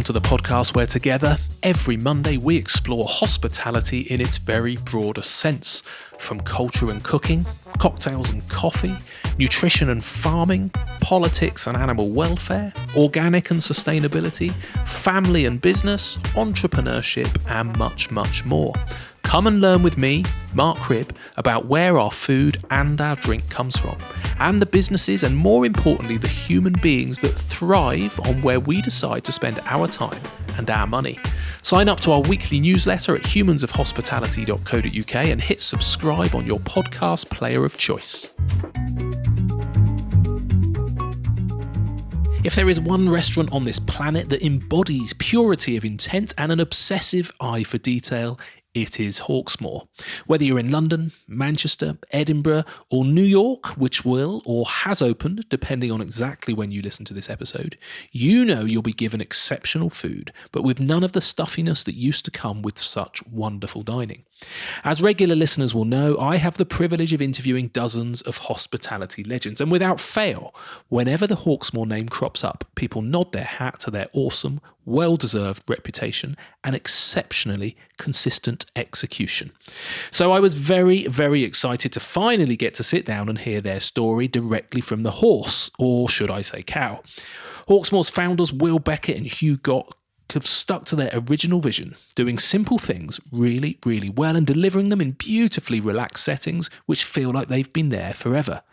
Welcome to the podcast where together, every Monday, we explore hospitality in its very broadest sense. From culture and cooking, cocktails and coffee, nutrition and farming, politics and animal welfare, organic and sustainability, family and business, entrepreneurship, and much, much more. Come and learn with me, Mark Cribb, about where our food and our drink comes from, and the businesses and, more importantly, the human beings that thrive on where we decide to spend our time and our money. Sign up to our weekly newsletter at humansofhospitality.co.uk and hit subscribe on your podcast player of choice. If there is one restaurant on this planet that embodies purity of intent and an obsessive eye for detail, it is Hawksmoor. Whether you're in London, Manchester, Edinburgh, or New York, which will or has opened, depending on exactly when you listen to this episode, you know you'll be given exceptional food, but with none of the stuffiness that used to come with such wonderful dining. As regular listeners will know, I have the privilege of interviewing dozens of hospitality legends, and without fail, whenever the Hawksmoor name crops up, people nod their hat to their awesome, well-deserved reputation and exceptionally consistent execution. So I was very, very excited to finally get to sit down and hear their story directly from the horse, or should I say cow. Hawksmoor's founders Will Beckett and Huw Gott have stuck to their original vision, doing simple things really, really well and delivering them in beautifully relaxed settings which feel like they've been there forever.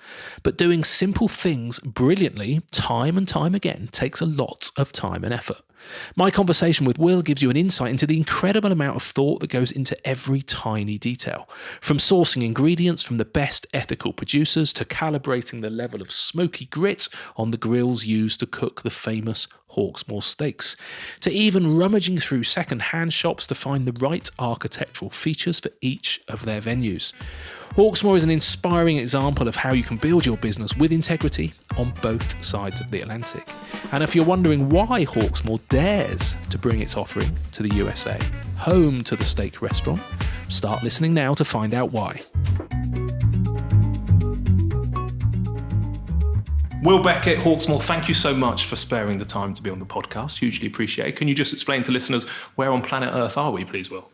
But doing simple things brilliantly, time and time again, takes a lot of time and effort. My conversation with Will gives you an insight into the incredible amount of thought that goes into every tiny detail, from sourcing ingredients from the best ethical producers to calibrating the level of smoky grit on the grills used to cook the famous Hawksmoor steaks, to even rummaging through second-hand shops to find the right architectural features for each of their venues. Hawksmoor is an inspiring example of how you can build your business with integrity on both sides of the Atlantic. And if you're wondering why Hawksmoor dares to bring its offering to the USA, home to the steak restaurant, start listening now to find out why. Will Beckett, Hawksmoor, thank you so much for sparing the time to be on the podcast. Hugely appreciate it. Can you just explain to listeners where on planet Earth are we, please, Will?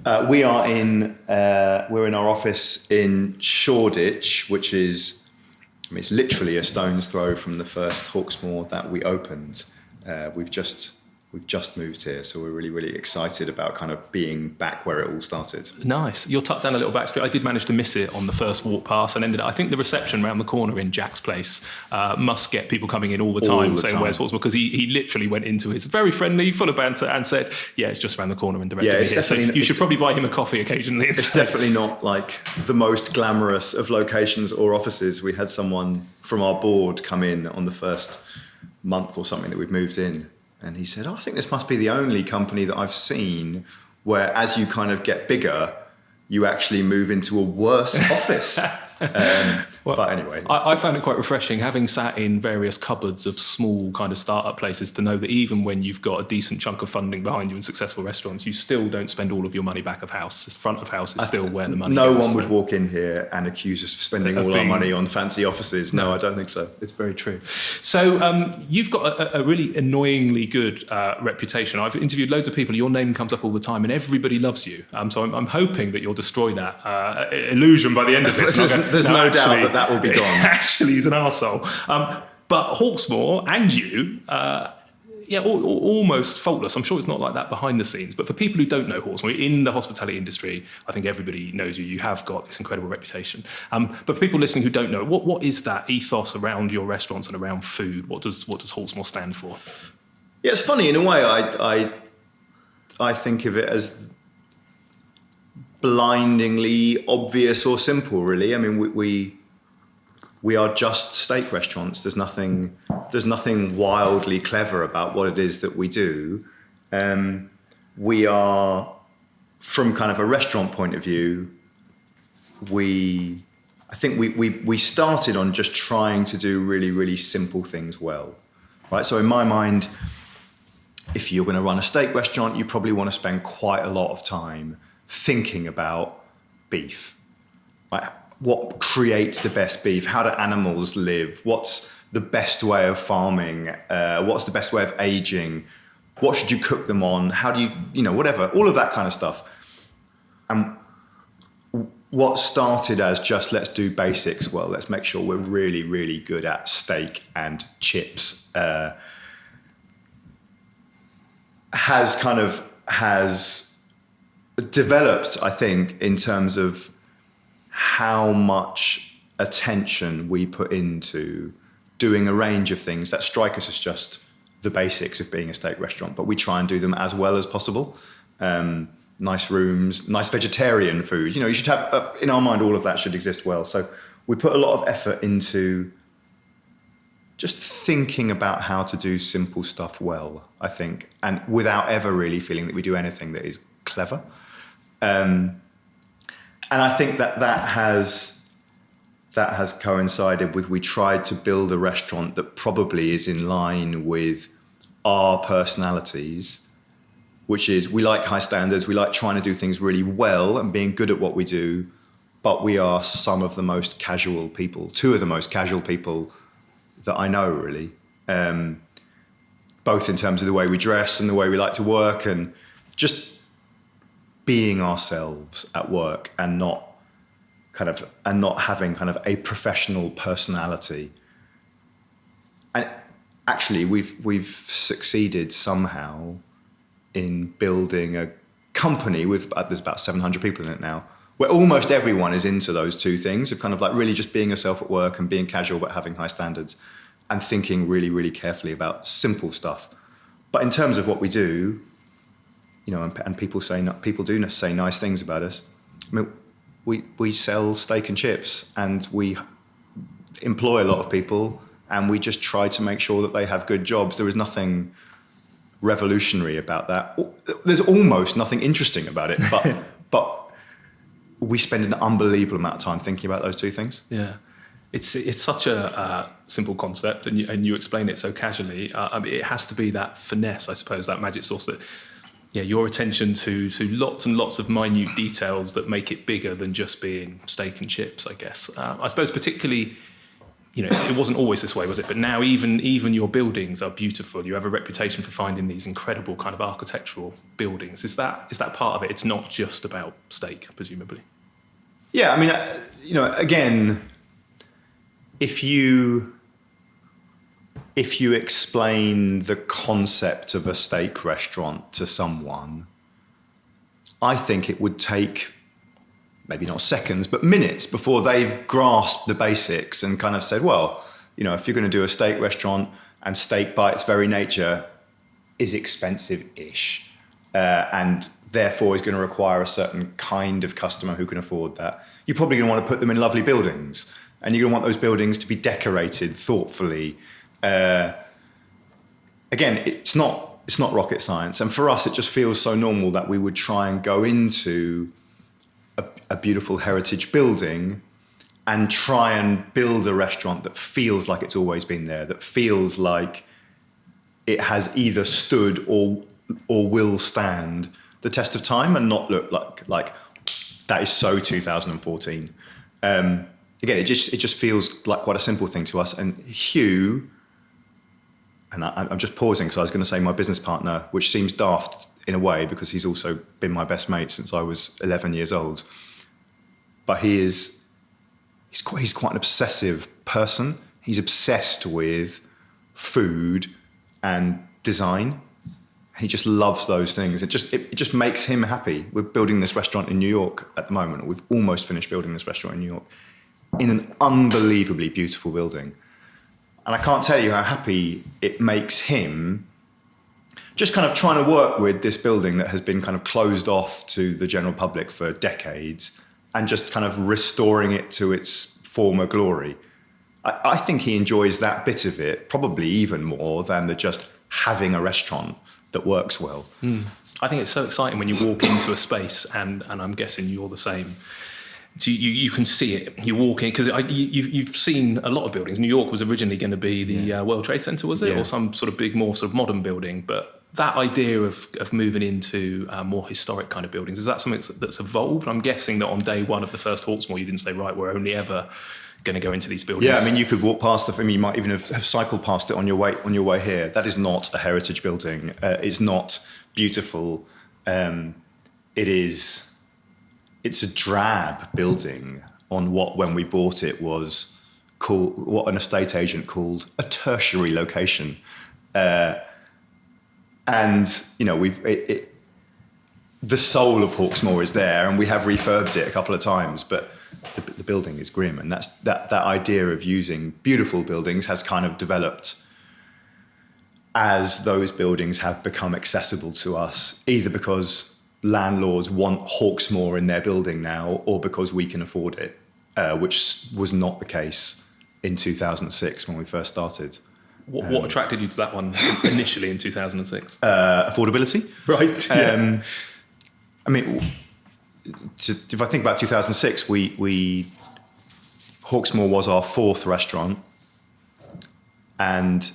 We're in our office in Shoreditch, which is, it's literally a stone's throw from the first Hawksmoor that we opened. We've just moved here, so we're really, really excited about kind of being back where it all started. Nice. You're tucked down a little back street. I did manage to miss it on the first walk past and ended up, I think the reception around the corner in Jack's place must get people coming in all the time saying, where's Hawksmoor? Because he literally went into his very friendly, full of banter and said, yeah, it's just around the corner and directed me here. So you should probably buy him a coffee occasionally. It's definitely not like the most glamorous of locations or offices. We had someone from our board come in on the first month or something that we've moved in. And he said, I think this must be the only company that I've seen where as you kind of get bigger, you actually move into a worse office. But anyway. I found it quite refreshing, having sat in various cupboards of small kind of startup places, to know that even when you've got a decent chunk of funding behind you in successful restaurants, you still don't spend all of your money back of house. Front of house is still where the money goes. No one would walk in here and accuse us of spending all our money on fancy offices. No, I don't think so. It's very true. So you've got a really annoyingly good reputation. I've interviewed loads of people. Your name comes up all the time and everybody loves you. So I'm hoping that you'll destroy that illusion by the end of this. There's no doubt that will be gone. Actually, he's an arsehole. But Hawksmoor and you, almost faultless. I'm sure it's not like that behind the scenes. But for people who don't know Hawksmoor, in the hospitality industry, I think everybody knows you. You have got this incredible reputation. But for people listening who don't know, what is that ethos around your restaurants and around food? What does Hawksmoor stand for? Yeah, it's funny in a way. I think of it as blindingly obvious or simple, really. I mean, we are just steak restaurants. There's nothing wildly clever about what it is that we do. We are, from kind of a restaurant point of view, I think we started on just trying to do really, really simple things well, right? So in my mind, if you're going to run a steak restaurant, you probably want to spend quite a lot of time thinking about beef. Like, what creates the best beef? How do animals live? What's the best way of farming? What's the best way of aging? What should you cook them on? How do you, whatever, all of that kind of stuff. And what started as just let's do basics, well, let's make sure we're really, really good at steak and chips, has developed, I think, in terms of how much attention we put into doing a range of things that strike us as just the basics of being a steak restaurant, but we try and do them as well as possible. Nice rooms, nice vegetarian food. You should have, in our mind, all of that should exist well. So we put a lot of effort into just thinking about how to do simple stuff well, I think, and without ever really feeling that we do anything that is clever. And I think that has coincided with, we tried to build a restaurant that probably is in line with our personalities, which is we like high standards, we like trying to do things really well and being good at what we do, but we are some of the most casual people, two of the most casual people that I know, really, both in terms of the way we dress and the way we like to work, and just being ourselves at work and not having kind of a professional personality. And actually, we've succeeded somehow in building a company with, there's about 700 people in it now, where almost everyone is into those two things of kind of like really just being yourself at work and being casual but having high standards and thinking really, really carefully about simple stuff. But in terms of what we do, and people do say nice things about us. I mean, we sell steak and chips, and we employ a lot of people, and we just try to make sure that they have good jobs. There is nothing revolutionary about that. There's almost nothing interesting about it, but we spend an unbelievable amount of time thinking about those two things. Yeah, it's such a simple concept, and you explain it so casually. It has to be that finesse, I suppose, that magic sauce that, your attention to lots and lots of minute details that make it bigger than just being steak and chips, I guess. I suppose particularly, it wasn't always this way, was it? But now even your buildings are beautiful. You have a reputation for finding these incredible kind of architectural buildings. Is that part of it? It's not just about steak, presumably. Yeah, I mean, again, if you explain the concept of a steak restaurant to someone, I think it would take maybe not seconds, but minutes before they've grasped the basics and kind of said, well, if you're going to do a steak restaurant, and steak by its very nature is expensive-ish, and therefore is going to require a certain kind of customer who can afford that, you're probably going to want to put them in lovely buildings, and you're going to want those buildings to be decorated thoughtfully. Again, it's not rocket science, and for us it just feels so normal that we would try and go into a beautiful heritage building and try and build a restaurant that feels like it's always been there, that feels like it has either stood or will stand the test of time, and not look like that is so 2014. Again, it just feels like quite a simple thing to us. And Huw, and I'm just pausing because I was going to say my business partner, which seems daft in a way because he's also been my best mate since I was 11 years old. But he's quite an obsessive person. He's obsessed with food and design. He just loves those things. It just makes him happy. We're building this restaurant in New York at the moment. We've almost finished building this restaurant in New York in an unbelievably beautiful building. And I can't tell you how happy it makes him just kind of trying to work with this building that has been kind of closed off to the general public for decades and just kind of restoring it to its former glory. I think he enjoys that bit of it probably even more than the just having a restaurant that works well. I think it's so exciting when you walk into a space, and I'm guessing you're the same. So you can see it. You walk in, because you've seen a lot of buildings. New York was originally going to be the World Trade Center, was it? Yeah. Or some sort of big, more sort of modern building. But that idea of moving into more historic kind of buildings, is that something that's evolved? I'm guessing that on day one of the first Hawksmoor, you didn't say, right, we're only ever going to go into these buildings. Yeah, I mean, you could walk past you might even have cycled past it on your way here. That is not a heritage building. It's not beautiful. It's a drab building on what, when we bought it, was what an estate agent called a tertiary location. And the soul of Hawksmoor is there, and we have refurbed it a couple of times, but the building is grim. And that idea of using beautiful buildings has kind of developed as those buildings have become accessible to us, either because landlords want Hawksmoor in their building now, or because we can afford it, which was not the case in 2006 when we first started. What attracted you to that one initially in 2006? Affordability. Right. Yeah. I mean, if I think about 2006, Hawksmoor was our fourth restaurant, and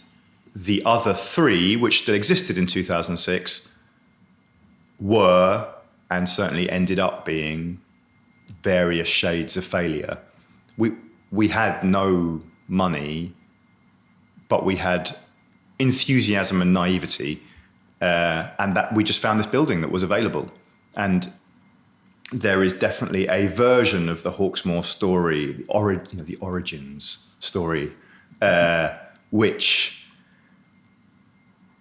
the other three, which still existed in 2006, were, and certainly ended up being, various shades of failure. We had no money, but we had enthusiasm and naivety, and that we just found this building that was available. And there is definitely a version of the Hawksmoor story, the origins story, which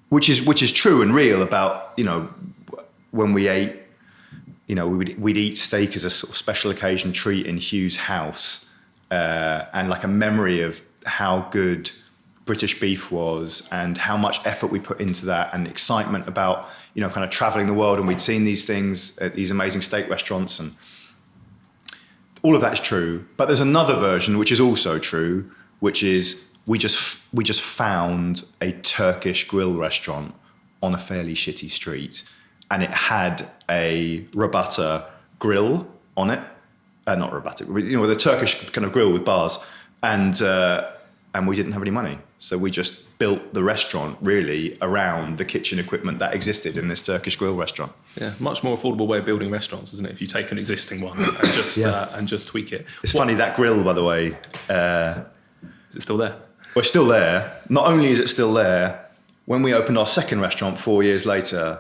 is true and real about, when we ate, we'd eat steak as a sort of special occasion treat in Hugh's house, and like a memory of how good British beef was and how much effort we put into that, and excitement about, kind of traveling the world, and we'd seen these things at these amazing steak restaurants, and all of that is true. But there's another version which is also true, which is we just found a Turkish grill restaurant on a fairly shitty street, and it had a Rabata grill on it, not Rabata, with a Turkish kind of grill with bars, and we didn't have any money. So we just built the restaurant really around the kitchen equipment that existed in this Turkish grill restaurant. Yeah, much more affordable way of building restaurants, isn't it? If you take an existing one and just tweak it. It's funny, that grill, by the way. Is it still there? Well, it's still there. Not only is it still there, when we opened our second restaurant 4 years later,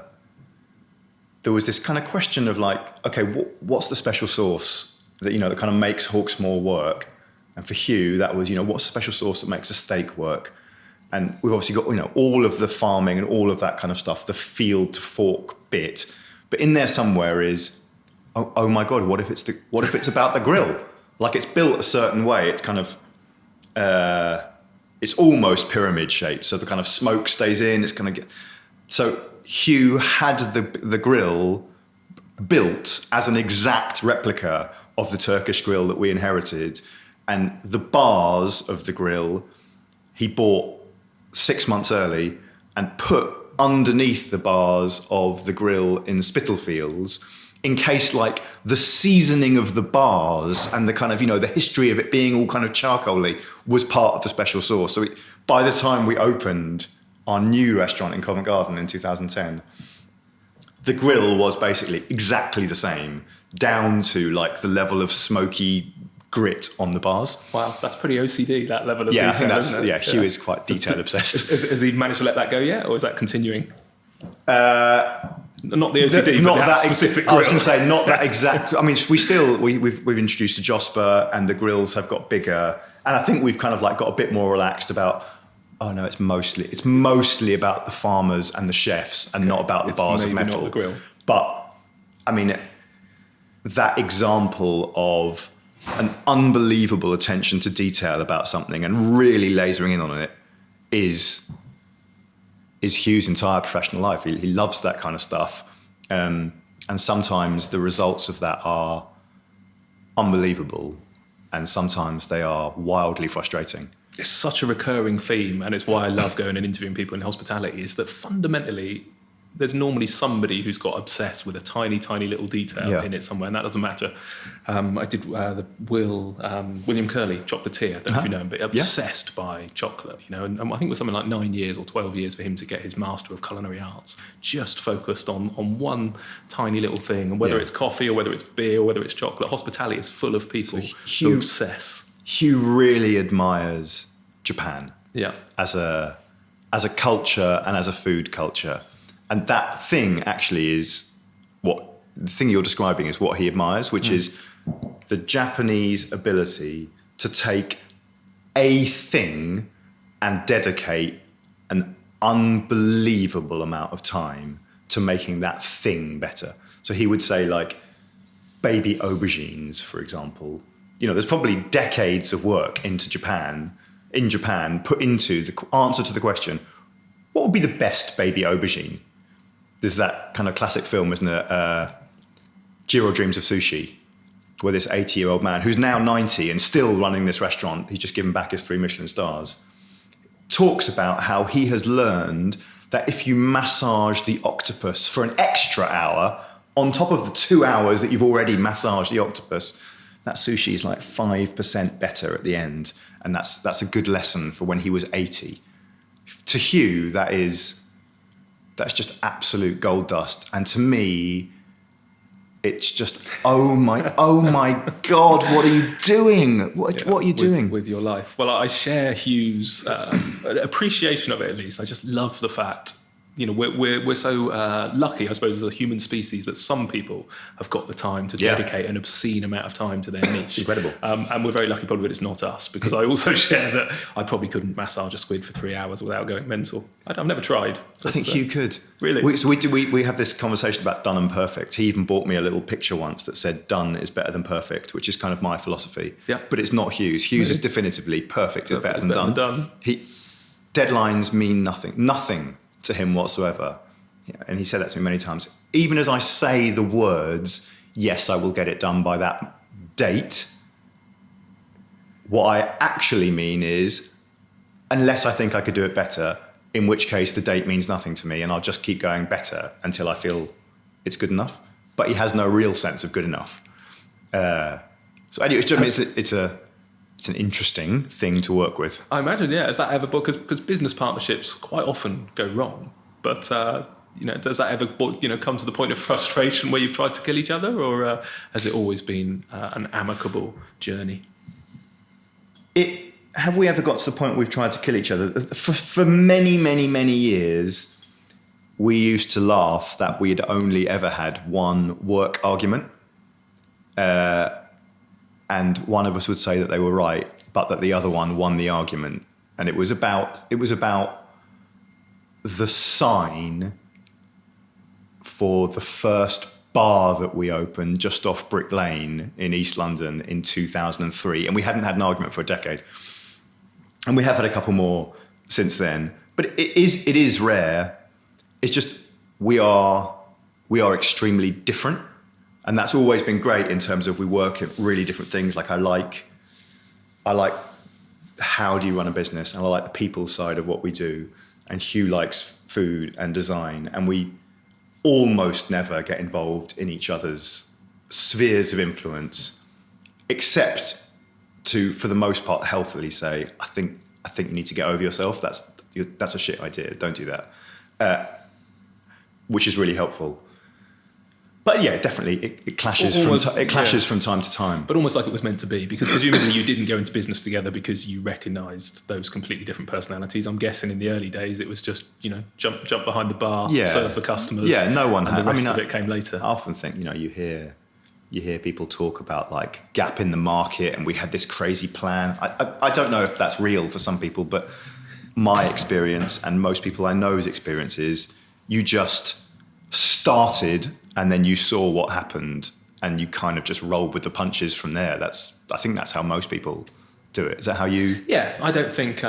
there was this kind of question of like, okay, what's the special sauce that, that kind of makes Hawksmoor work? And for Huw, that was, what's the special sauce that makes a steak work? And we've obviously got, all of the farming and all of that kind of stuff, the field to fork bit. But in there somewhere is, oh my God, what if it's about the grill? Like, it's built a certain way. It's kind of, it's almost pyramid shaped. So the kind of smoke stays in. It's kind of so Huw had the grill built as an exact replica of the Turkish grill that we inherited. And the bars of the grill he bought 6 months early and put underneath the bars of the grill in Spitalfields, in case like the seasoning of the bars and the kind of, the history of it being all kind of charcoaly was part of the special sauce. So by the time we opened our new restaurant in Covent Garden in 2010, the grill was basically exactly the same, down to like the level of smoky grit on the bars. Wow, that's pretty OCD, that level of detail. I think that's, isn't it? Huw is quite detail obsessed. Has he managed to let that go yet, or is that continuing? Not the OCD, not but that specific grill. I was grill. going to say, not that exact. I mean, we've introduced a Josper, and the grills have got bigger, and I think we've kind of like got a bit more relaxed about, oh no, it's mostly about the farmers and the chefs, and not about the bars of metal. Not the grill. But I mean, that example of an unbelievable attention to detail about something and really lasering in on it is Hugh's entire professional life. He loves that kind of stuff. And sometimes the results of that are unbelievable, and sometimes they are wildly frustrating. It's such a recurring theme, and it's why I love going and interviewing people in hospitality, is that fundamentally there's normally somebody who's got obsessed with a tiny, tiny little detail in it somewhere, and that doesn't matter. I did the William Curley, chocolatier, I don't know if you know him, but obsessed by chocolate, you know, and I think it was something like 9 years or 12 years for him to get his Master of Culinary Arts, just focused on one tiny little thing, and whether it's coffee or whether it's beer or whether it's chocolate. Hospitality is full of people who obsess. Huw really admires Japan as a culture and as a food culture. And that thing actually is the thing you're describing is what he admires, which is the Japanese ability to take a thing and dedicate an unbelievable amount of time to making that thing better. So he would say, like, baby aubergines, for example. You know, there's probably decades of work in Japan, put into the answer to the question, what would be the best baby aubergine? There's that kind of classic film, isn't it? Jiro Dreams of Sushi, where this 80-year-old man, who's now 90 and still running this restaurant, he's just given back his 3 Michelin stars, talks about how he has learned that if you massage the octopus for an extra hour, on top of the 2 hours that you've already massaged the octopus, that sushi is like 5% better at the end. And that's a good lesson for when he was 80. To Huw, that's just absolute gold dust. And to me, it's just, oh my God, what are you doing? What are you doing? With your life? Well, I share Hugh's appreciation of it, at least. I just love the fact, you know, we're so lucky, I suppose, as a human species, that some people have got the time to dedicate an obscene amount of time to their niche. Incredible. And we're very lucky probably that it's not us, because I also share that I probably couldn't massage a squid for 3 hours without going mental. I've never tried. I think Huw could. Really? We have this conversation about done and perfect. He even bought me a little picture once that said done is better than perfect, which is kind of my philosophy. Yeah. But it's not Hugh's. Hugh's is definitively perfect is better than done. Deadlines mean nothing to him whatsoever. Yeah, and he said that to me many times. Even as I say the words, yes, I will get it done by that date, what I actually mean is, unless I think I could do it better, in which case the date means nothing to me and I'll just keep going better until I feel it's good enough. But he has no real sense of good enough. So anyway, it's an interesting thing to work with. I imagine, yeah. Is that ever, because business partnerships quite often go wrong, but you know, does that ever, you know, come to the point of frustration where you've tried to kill each other, or has it always been an amicable journey? Have we ever got to the point where we've tried to kill each other? For many, many, many years, we used to laugh that we had only ever had one work argument. And one of us would say that they were right, but that the other one won the argument. And it was about the sign for the first bar that we opened just off Brick Lane in East London in 2003. And we hadn't had an argument for a decade. And we have had a couple more since then. But it is rare. It's just we are extremely different. And that's always been great in terms of we work at really different things. Like I like how do you run a business, and I like the people side of what we do. And Huw likes food and design, and we almost never get involved in each other's spheres of influence, except to, for the most part, healthily say, I think you need to get over yourself. That's a shit idea. Don't do that. Which is really helpful. But yeah, definitely, it clashes from time to time. But almost like it was meant to be, because presumably you didn't go into business together because you recognised those completely different personalities. I'm guessing in the early days it was just, you know, jump behind the bar, serve the customers. Yeah, no one had. The rest of it came later. I often think, you know, you hear people talk about like gap in the market, and we had this crazy plan. I don't know if that's real for some people, but my experience and most people I know's experience is you just started and then you saw what happened and you kind of just rolled with the punches from there. I think that's how most people do it? Is that how you? Yeah, I don't think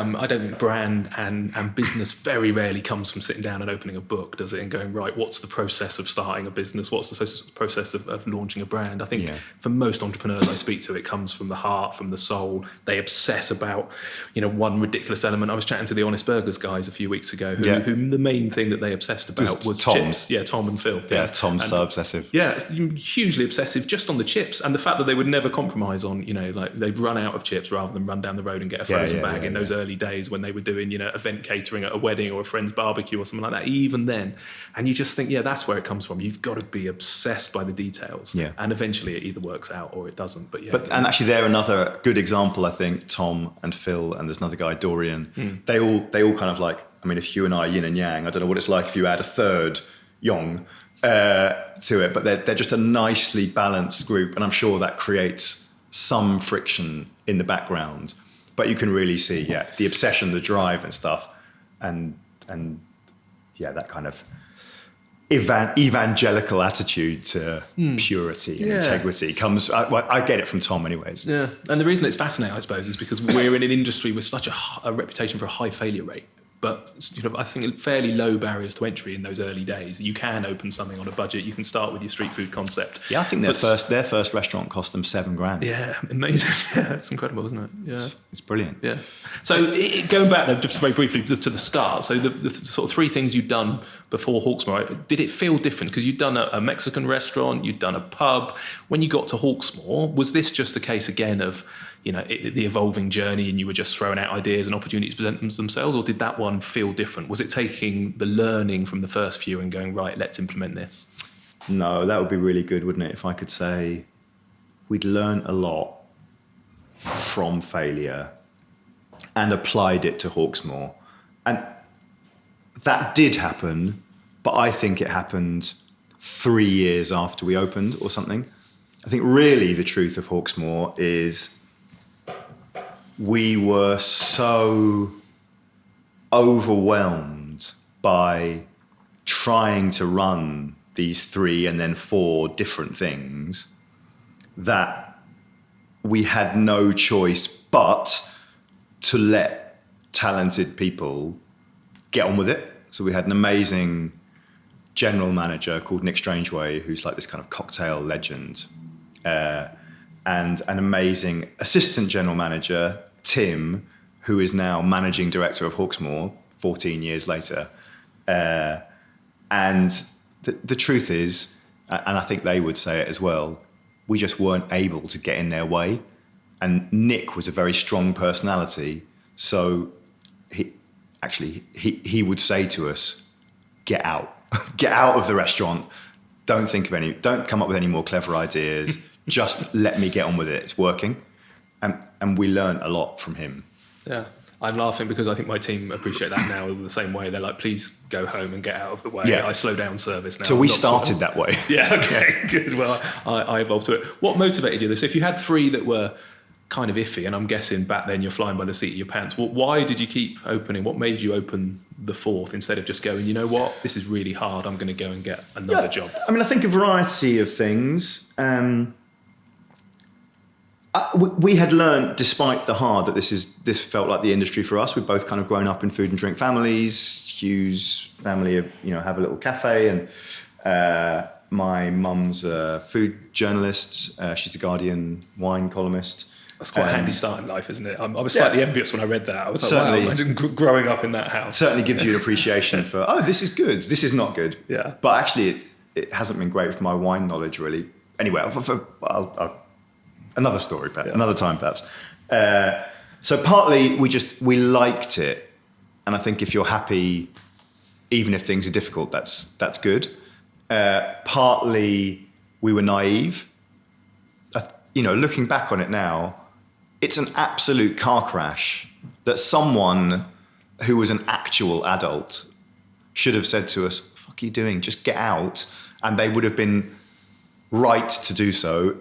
brand and business very rarely comes from sitting down and opening a book, does it? And going, right, what's the process of starting a business? What's the process of launching a brand? I think for most entrepreneurs I speak to, it comes from the heart, from the soul. They obsess about, one ridiculous element. I was chatting to the Honest Burgers guys a few weeks ago, who the main thing that they obsessed about was Tom. chips. Yeah, Tom and Phil. Yeah, Tom's so obsessive. Yeah, hugely obsessive just on the chips, and the fact that they would never compromise on, like they'd run out of chips rather than run down the road and get a frozen bag in those early days when they were doing, event catering at a wedding or a friend's barbecue or something like that. Even then, and you just think, that's where it comes from. You've got to be obsessed by the details, and eventually it either works out or it doesn't. And actually, they're another good example. I think Tom and Phil, and there's another guy, Dorian. They all kind of like. I mean, if you and I are yin and yang, I don't know what it's like if you add a third Yong to it, but they're just a nicely balanced group, and I'm sure that creates some friction in the background, but you can really see, the obsession, the drive and stuff, and that kind of evangelical attitude to purity and integrity comes. I get it from Tom, anyways. Yeah, and the reason it's fascinating, I suppose, is because we're in an industry with such a reputation for a high failure rate. But I think fairly low barriers to entry in those early days. You can open something on a budget. You can start with your street food concept. Yeah, I think their first restaurant cost them $7,000. Yeah, amazing. Yeah, it's incredible, isn't it? Yeah, it's brilliant. Yeah. So going back though, just very briefly to the start. So the sort of three things you'd done before Hawksmoor, did it feel different? Because you'd done a Mexican restaurant, you'd done a pub. When you got to Hawksmoor, was this just a case again of the evolving journey, and you were just throwing out ideas and opportunities present themselves, or did that one feel different? Was it taking the learning from the first few and going, right, let's implement this? No, that would be really good, wouldn't it? If I could say we'd learned a lot from failure and applied it to Hawksmoor. And that did happen, but I think it happened 3 years after we opened or something. I think really the truth of Hawksmoor is we were so overwhelmed by trying to run these 3 and then 4 different things that we had no choice but to let talented people get on with it. So we had an amazing general manager called Nick Strangeway, who's like this kind of cocktail legend, and an amazing assistant general manager, Tim, who is now managing director of Hawksmoor 14 years later. And the truth is, and I think they would say it as well, we just weren't able to get in their way. And Nick was a very strong personality. So he would say to us, get out, get out of the restaurant. Don't come up with any more clever ideas. Just let me get on with it. It's working. And we learned a lot from him. Yeah. I'm laughing because I think my team appreciate that now the same way. They're like, please go home and get out of the way. Yeah. I slow down service now. So we started that way. Yeah, okay, good. Well, I evolved to it. What motivated you? So if you had 3 that were kind of iffy, and I'm guessing back then you're flying by the seat of your pants, why did you keep opening? What made you open the 4th instead of just going, you know what, this is really hard, I'm going to go and get another job? I mean, I think a variety of things. We had learned, despite the hard, that this felt like the industry for us. We've both kind of grown up in food and drink families. Hugh's family, have a little cafe, and my mum's a food journalist. She's a Guardian wine columnist. That's quite a handy start in life, isn't it? I was slightly envious when I read that. I was like, wow, imagine growing up in that house. Certainly gives you an appreciation for, this is good, this is not good. Yeah. But actually, it hasn't been great for my wine knowledge, really. Anyway, another story, perhaps, another time, perhaps. So partly we liked it, and I think if you're happy, even if things are difficult, that's good. Partly we were naive. Looking back on it now, it's an absolute car crash that someone who was an actual adult should have said to us, "Fuck are you doing? Just get out," and they would have been right to do so.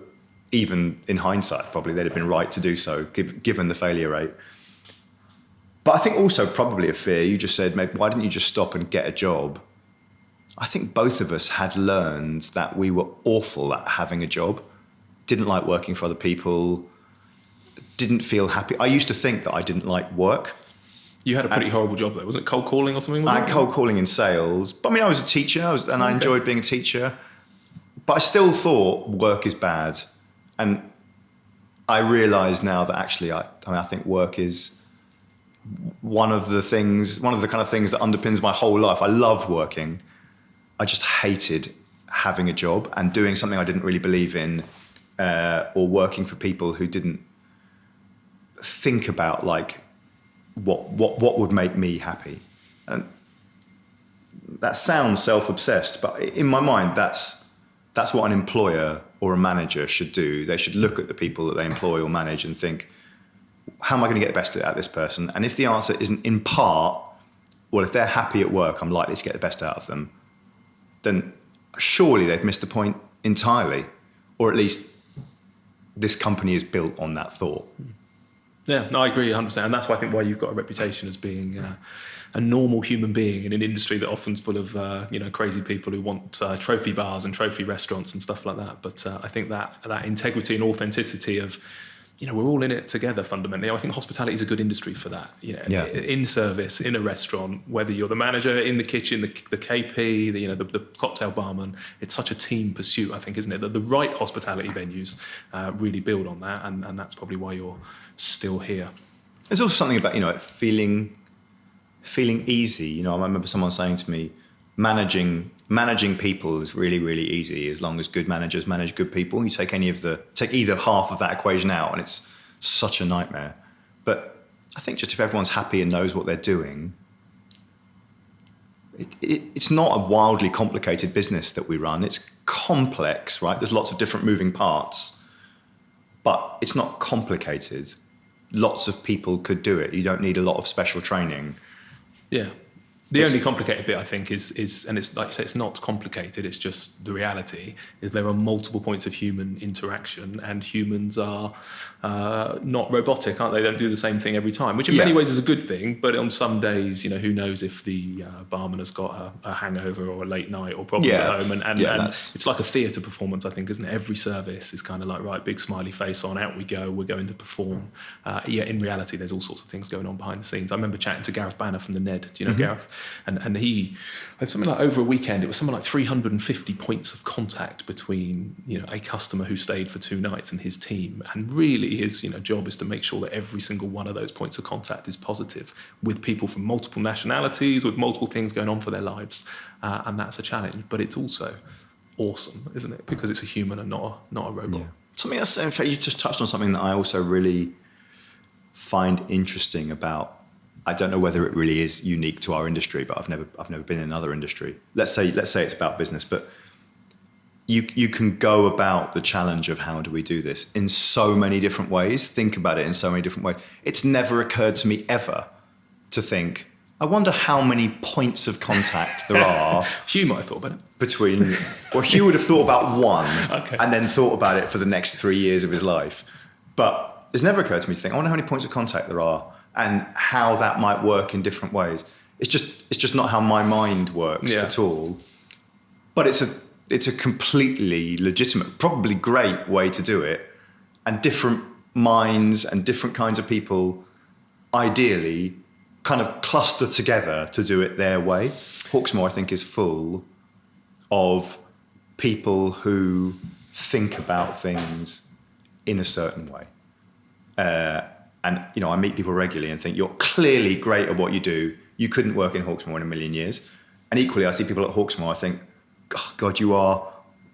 Even in hindsight, probably they'd have been right to do so, given the failure rate. But I think also probably a fear. You just said, maybe, why didn't you just stop and get a job? I think both of us had learned that we were awful at having a job, didn't like working for other people, didn't feel happy. I used to think that I didn't like work. You had a pretty horrible job though. Wasn't it cold calling or something? I had cold calling in sales. But I mean, I was a teacher I enjoyed being a teacher. But I still thought work is bad. And I realise now that actually, I think work is one of the kind of things that underpins my whole life. I love working. I just hated having a job and doing something I didn't really believe in, or working for people who didn't think about like what would make me happy. And that sounds self-obsessed, but in my mind, that's what an employer or a manager should do. They should look at the people that they employ or manage and think, how am I going to get the best out of this person? And if the answer isn't in part, well, if they're happy at work, I'm likely to get the best out of them, then surely they've missed the point entirely. Or at least this company is built on that thought. Yeah, no, I agree 100%. And that's why I think why you've got a reputation as being a normal human being in an industry that often's full of crazy people who want trophy bars and trophy restaurants and stuff like that. But I think that integrity and authenticity of, we're all in it together fundamentally. I think hospitality is a good industry for that. In service, in a restaurant, whether you're the manager, in the kitchen, the KP, the cocktail barman, it's such a team pursuit, I think, isn't it? That the right hospitality venues really build on that, and that's probably why you're still here. There's also something about, feeling easy. I remember someone saying to me, managing people is really, really easy as long as good managers manage good people. You take either half of that equation out and it's such a nightmare. But I think just if everyone's happy and knows what they're doing, it's not a wildly complicated business that we run. It's complex, right? There's lots of different moving parts, but it's not complicated. Lots of people could do it. You don't need a lot of special training. Yeah. The only complicated bit, I think, is, and it's like you say, it's not complicated, it's just the reality, is there are multiple points of human interaction, and humans are not robotic, aren't they? They don't do the same thing every time, which in many ways is a good thing, but on some days, who knows if the barman has got a hangover or a late night or problems at home, and it's like a theatre performance, I think, isn't it? Every service is kind of like, right, big smiley face on, out we go, we're going to perform. In reality, there's all sorts of things going on behind the scenes. I remember chatting to Gareth Banner from the Ned, do you know Gareth? And he had something like, over a weekend, it was something like 350 points of contact between, a customer who stayed for 2 nights and his team. And really his, job is to make sure that every single one of those points of contact is positive with people from multiple nationalities, with multiple things going on for their lives. And that's a challenge, but it's also awesome, isn't it? Because it's a human and not a robot. Yeah. Something else, in fact, you just touched on something that I also really find interesting about. I don't know whether it really is unique to our industry, but I've never been in another industry. Let's say it's about business, but you can go about the challenge of how do we do this in so many different ways. Think about it in so many different ways. It's never occurred to me ever to think, I wonder how many points of contact there are. Huw might have thought about it. Huw would have thought about one, and then thought about it for the next 3 years of his life. But it's never occurred to me to think, I wonder how many points of contact there are, and how that might work in different ways. It's just not how my mind works at all. But it's a completely legitimate, probably great way to do it. And different minds and different kinds of people, ideally, kind of cluster together to do it their way. Hawksmoor, I think, is full of people who think about things in a certain way. And, I meet people regularly and think, you're clearly great at what you do. You couldn't work in Hawksmoor in a million years. And equally, I see people at Hawksmoor, I think, oh, God, you are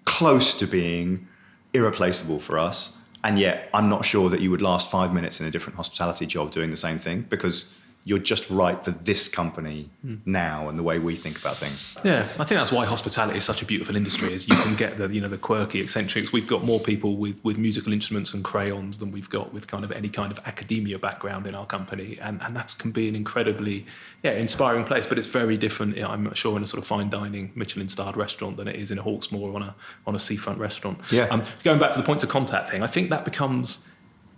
close to being irreplaceable for us. And yet I'm not sure that you would last 5 minutes in a different hospitality job doing the same thing, because you're just right for this company now and the way we think about things. Yeah, I think that's why hospitality is such a beautiful industry, is you can get the quirky eccentrics. We've got more people with musical instruments and crayons than we've got with kind of any kind of academia background in our company. And that can be an incredibly inspiring place, but it's very different, I'm sure, in a sort of fine dining Michelin-starred restaurant than it is in a Hawksmoor on a seafront restaurant. Yeah. Going back to the points of contact thing, I think that becomes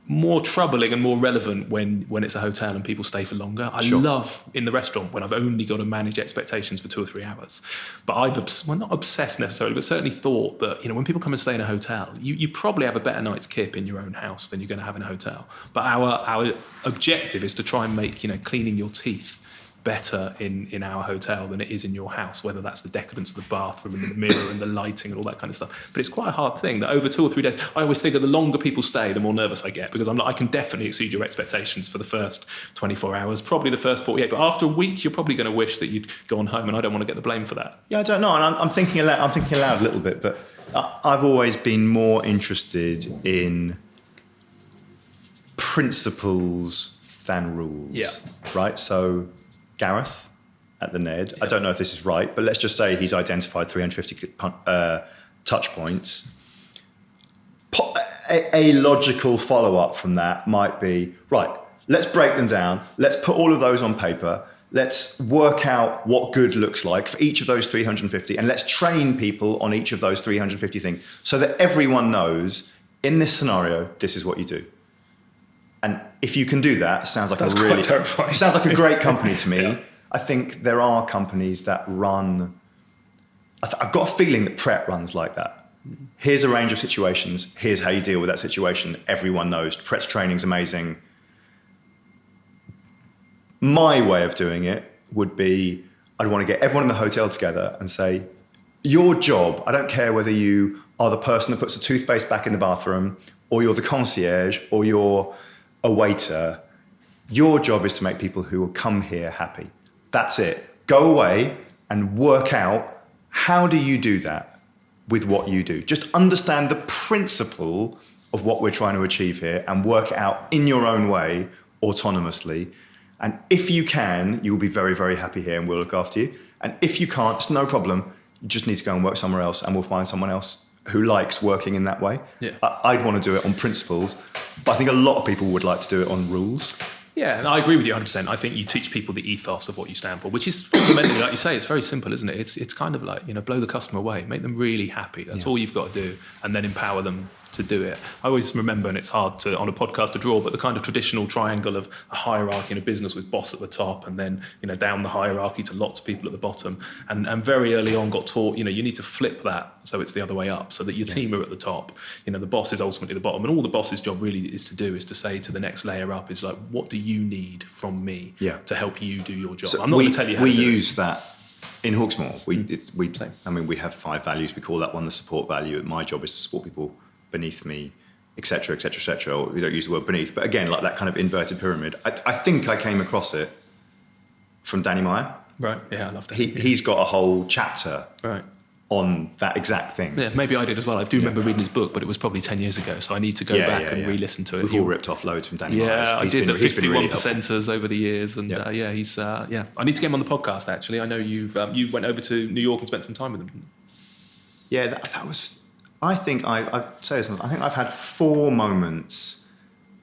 more troubling and more relevant when it's a hotel and people stay for longer. I love in the restaurant when I've only got to manage expectations for 2 or 3 hours. But I've not obsessed necessarily, but certainly thought that, when people come and stay in a hotel, you probably have a better night's kip in your own house than you're going to have in a hotel. But our objective is to try and make, cleaning your teeth better in our hotel than it is in your house, whether that's the decadence of the bathroom and the mirror and the lighting and all that kind of stuff. But it's quite a hard thing that over 2 or 3 days, I always think that the longer people stay, the more nervous I get, because I'm like, I can definitely exceed your expectations for the first 24 hours, probably the first 48, but after a week, you're probably going to wish that you'd gone home, and I don't want to get the blame for that. Yeah, I don't know, and I'm thinking aloud a little bit, but I've always been more interested in principles than rules. Yeah. Right? So Gareth at the Ned, I don't know if this is right, but let's just say he's identified 350 touch points. A logical follow-up from that might be, right, let's break them down. Let's put all of those on paper. Let's work out what good looks like for each of those 350, and let's train people on each of those 350 things so that everyone knows, in this scenario, this is what you do. And if you can do that, it sounds like quite terrifying. It sounds like a great company to me. Yeah. I think there are companies that run. I've got a feeling that Pret runs like that. Here's a range of situations. Here's how you deal with that situation. Everyone knows. Pret's training's amazing. My way of doing it would be, I'd want to get everyone in the hotel together and say, your job, I don't care whether you are the person that puts the toothpaste back in the bathroom, or you're the concierge, or you're a waiter, your job is to make people who will come here happy. That's it. Go away and work out, how do you do that with what you do? Just understand the principle of what we're trying to achieve here and work it out in your own way, autonomously. And if you can, you'll be very, very happy here and we'll look after you. And if you can't, it's no problem. You just need to go and work somewhere else and we'll find someone else who likes working in that way. Yeah. I'd want to do it on principles, but I think a lot of people would like to do it on rules. Yeah, and I agree with you 100%. I think you teach people the ethos of what you stand for, which is fundamentally, like you say, it's very simple, isn't it? It's kind of like, blow the customer away, make them really happy. That's all you've got to do, and then empower them to do it. I always remember, and it's hard to on a podcast to draw, but the kind of traditional triangle of a hierarchy in a business with boss at the top, and then down the hierarchy to lots of people at the bottom. And very early on got taught, you need to flip that so it's the other way up, so that your team are at the top. The boss is ultimately the bottom, and all the boss's job really is to say to the next layer up is like, what do you need from me to help you do your job? So I'm not going to tell you how to do it. We use that in Hawksmoor. We have 5 values. We call that one the support value. My job is to support people beneath me, etc., etc., etc. Or we don't use the word beneath, but again, like that kind of inverted pyramid. I think I came across it from Danny Meyer. Right. Yeah, I love that. He's got a whole chapter right on that exact thing. Yeah, maybe I did as well. I do remember reading his book, but it was probably 10 years ago, so I need to go back and re-listen to it. We've all ripped off loads from Danny Meyer. Yeah, I did the 51 percenters over the years, and he's I need to get him on the podcast. Actually, I know you went over to New York and spent some time with him. Yeah, that was. I think I'd say this. I think I've had 4 moments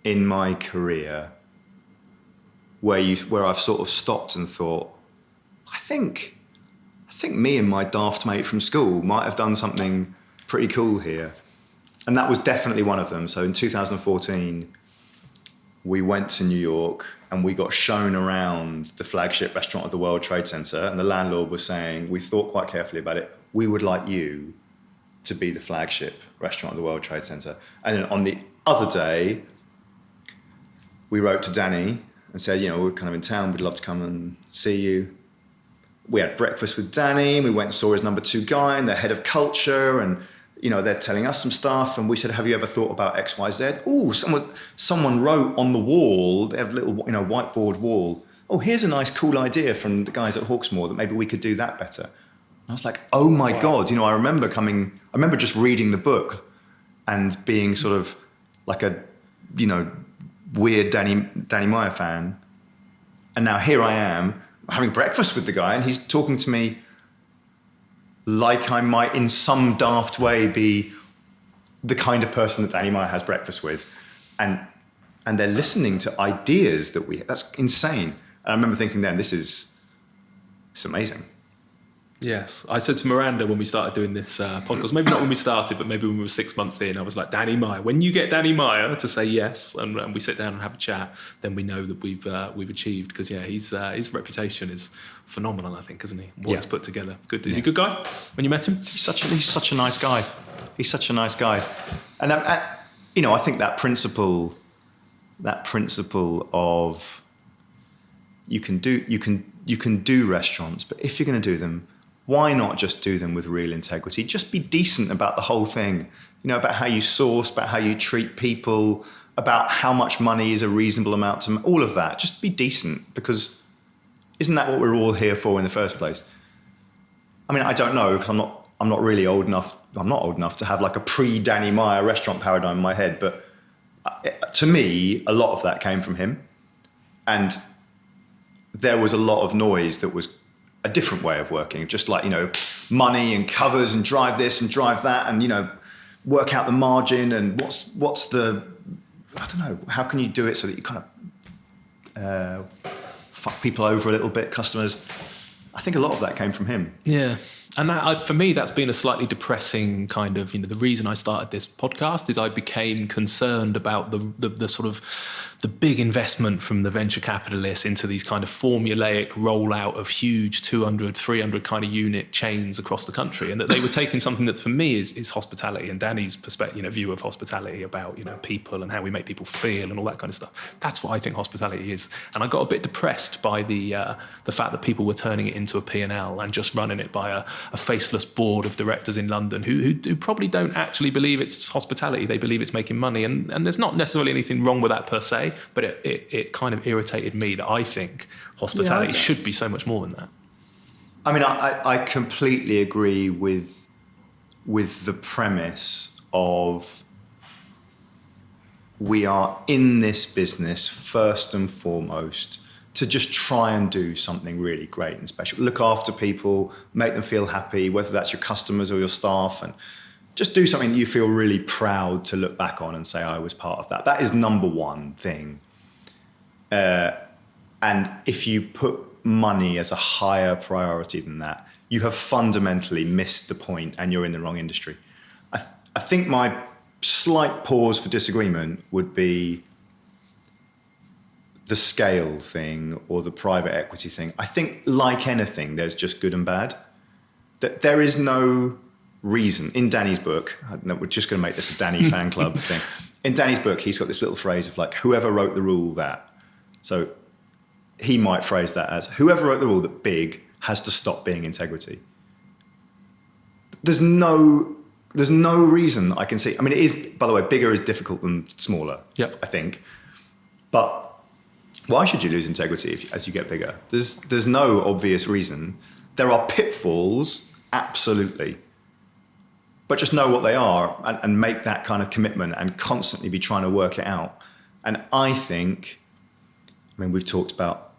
in my career where I've sort of stopped and thought, I think me and my daft mate from school might have done something pretty cool here. And that was definitely one of them. So in 2014, we went to New York and we got shown around the flagship restaurant of the World Trade Center. And the landlord was saying, we thought quite carefully about it. We would like you to be the flagship restaurant of the World Trade Center. And then on the other day, we wrote to Danny and said, we're kind of in town, we'd love to come and see you. We had breakfast with Danny, and we went and saw his number 2 guy and the head of culture, and they're telling us some stuff, and we said, have you ever thought about XYZ? Oh, someone wrote on the wall, they have a little whiteboard wall, oh, here's a nice cool idea from the guys at Hawksmoor that maybe we could do that better. And I was like, oh my God, I remember just reading the book and being sort of like a, weird Danny Meyer fan. And now here I am having breakfast with the guy, and he's talking to me like I might in some daft way be the kind of person that Danny Meyer has breakfast with. And they're listening to ideas that that's insane. And I remember thinking then, it's amazing. Yes. I said to Miranda when we started doing this podcast, maybe not when we started, but maybe when we were 6 months in, I was like, Danny Meyer, when you get Danny Meyer to say yes and we sit down and have a chat, then we know that we've achieved. Because, yeah, his reputation is phenomenal, I think, isn't he? What he's put together. Good. Is he a good guy when you met him? He's such a nice guy. He's such a nice guy. And, I think that principle of you can do restaurants, but if you're going to do them, why not just do them with real integrity? Just be decent about the whole thing. About how you source, about how you treat people, about how much money is a reasonable amount to all of that. Just be decent, because isn't that what we're all here for in the first place? I mean, I don't know, because I'm not really old enough. I'm not old enough to have like a pre-Danny Meyer restaurant paradigm in my head, but to me, a lot of that came from him. And there was a lot of noise that was a different way of working, just like, money and covers and drive this and drive that and, work out the margin and what's the, I don't know, how can you do it so that you kind of fuck people over a little bit, customers. I think a lot of that came from him. Yeah. And that, for me, that's been a slightly depressing kind of, the reason I started this podcast is I became concerned about the sort of the big investment from the venture capitalists into these kind of formulaic rollout of huge 200, 300 kind of unit chains across the country. And that they were taking something that for me is hospitality and Danny's perspective, view of hospitality about, people and how we make people feel and all that kind of stuff. That's what I think hospitality is. And I got a bit depressed by the fact that people were turning it into a P&L and just running it by a faceless board of directors in London who probably don't actually believe it's hospitality. They believe it's making money. And there's not necessarily anything wrong with that per se, but it kind of irritated me that I think hospitality should be so much more than that. I mean, I completely agree with the premise of we are in this business first and foremost to just try and do something really great and special. Look after people, make them feel happy, whether that's your customers or your staff, and just do something that you feel really proud to look back on and say, I was part of that. That is number one thing. And if you put money as a higher priority than that, you have fundamentally missed the point and you're in the wrong industry. I think my slight pause for disagreement would be the scale thing or the private equity thing. I think, like anything, there's just good and bad. That there is no reason. In Danny's book, we're just going to make this a Danny fan club thing. In Danny's book, he's got this little phrase of like, whoever wrote the rule that. So he might phrase that as, whoever wrote the rule that big has to stop being integrity. There's no reason I can see. I mean, it is, by the way, bigger is difficult than smaller, I think. But why should you lose integrity as you get bigger? There's no obvious reason. There are pitfalls, absolutely. But just know what they are and make that kind of commitment and constantly be trying to work it out. And I think, we've talked about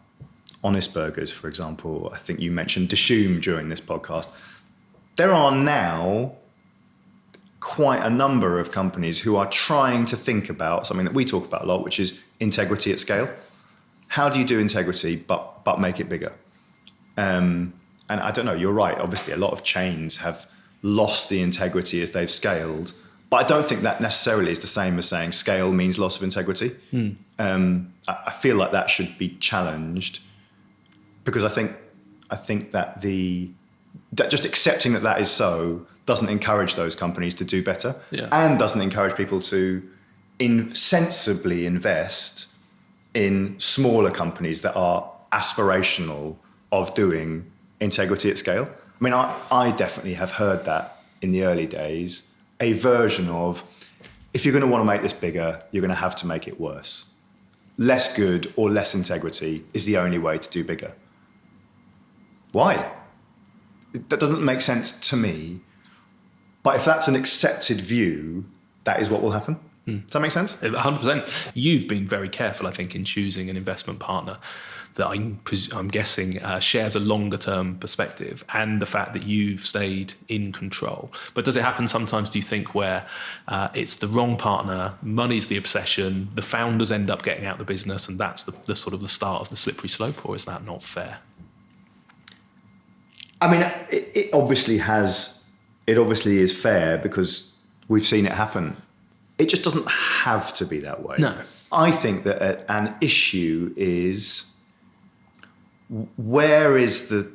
Honest Burgers, for example. I think you mentioned Dishoom during this podcast. There are now quite a number of companies who are trying to think about something that we talk about a lot, which is integrity at scale. How do you do integrity but make it bigger? And I don't know, you're right. Obviously, a lot of chains have lost the integrity as they've scaled. But I don't think that necessarily is the same as saying scale means loss of integrity. I feel like that should be challenged because I think that that just accepting that is so doesn't encourage those companies to do better and doesn't encourage people to sensibly invest in smaller companies that are aspirational of doing integrity at scale. I mean, I definitely have heard that in the early days, a version of, if you're going to want to make this bigger, you're going to have to make it worse. Less good or less integrity is the only way to do bigger. Why? That doesn't make sense to me. But if that's an accepted view, that is what will happen. Does that make sense? 100%. You've been very careful, I think, in choosing an investment partner that I'm guessing shares a longer term perspective and the fact that you've stayed in control. But does it happen sometimes, do you think, where it's the wrong partner, money's the obsession, the founders end up getting out the business and that's the sort of the start of the slippery slope, or is that not fair? I mean, it obviously has. It obviously is fair because we've seen it happen. It just doesn't have to be that way. No. I think that an issue is where are the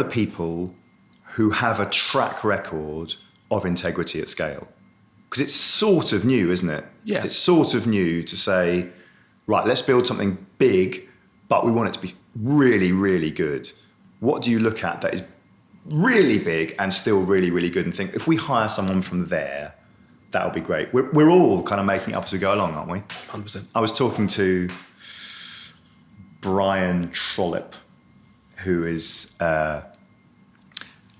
people who have a track record of integrity at scale? Because it's sort of new, isn't it? Yeah. It's sort of new to say, right, let's build something big, but we want it to be really, really good. What do you look at that is really big and still really, really good and think, if we hire someone from there, that would be great. We're all kind of making it up as we go along, aren't we? 100%. I was talking to Brian Trollope, who is, I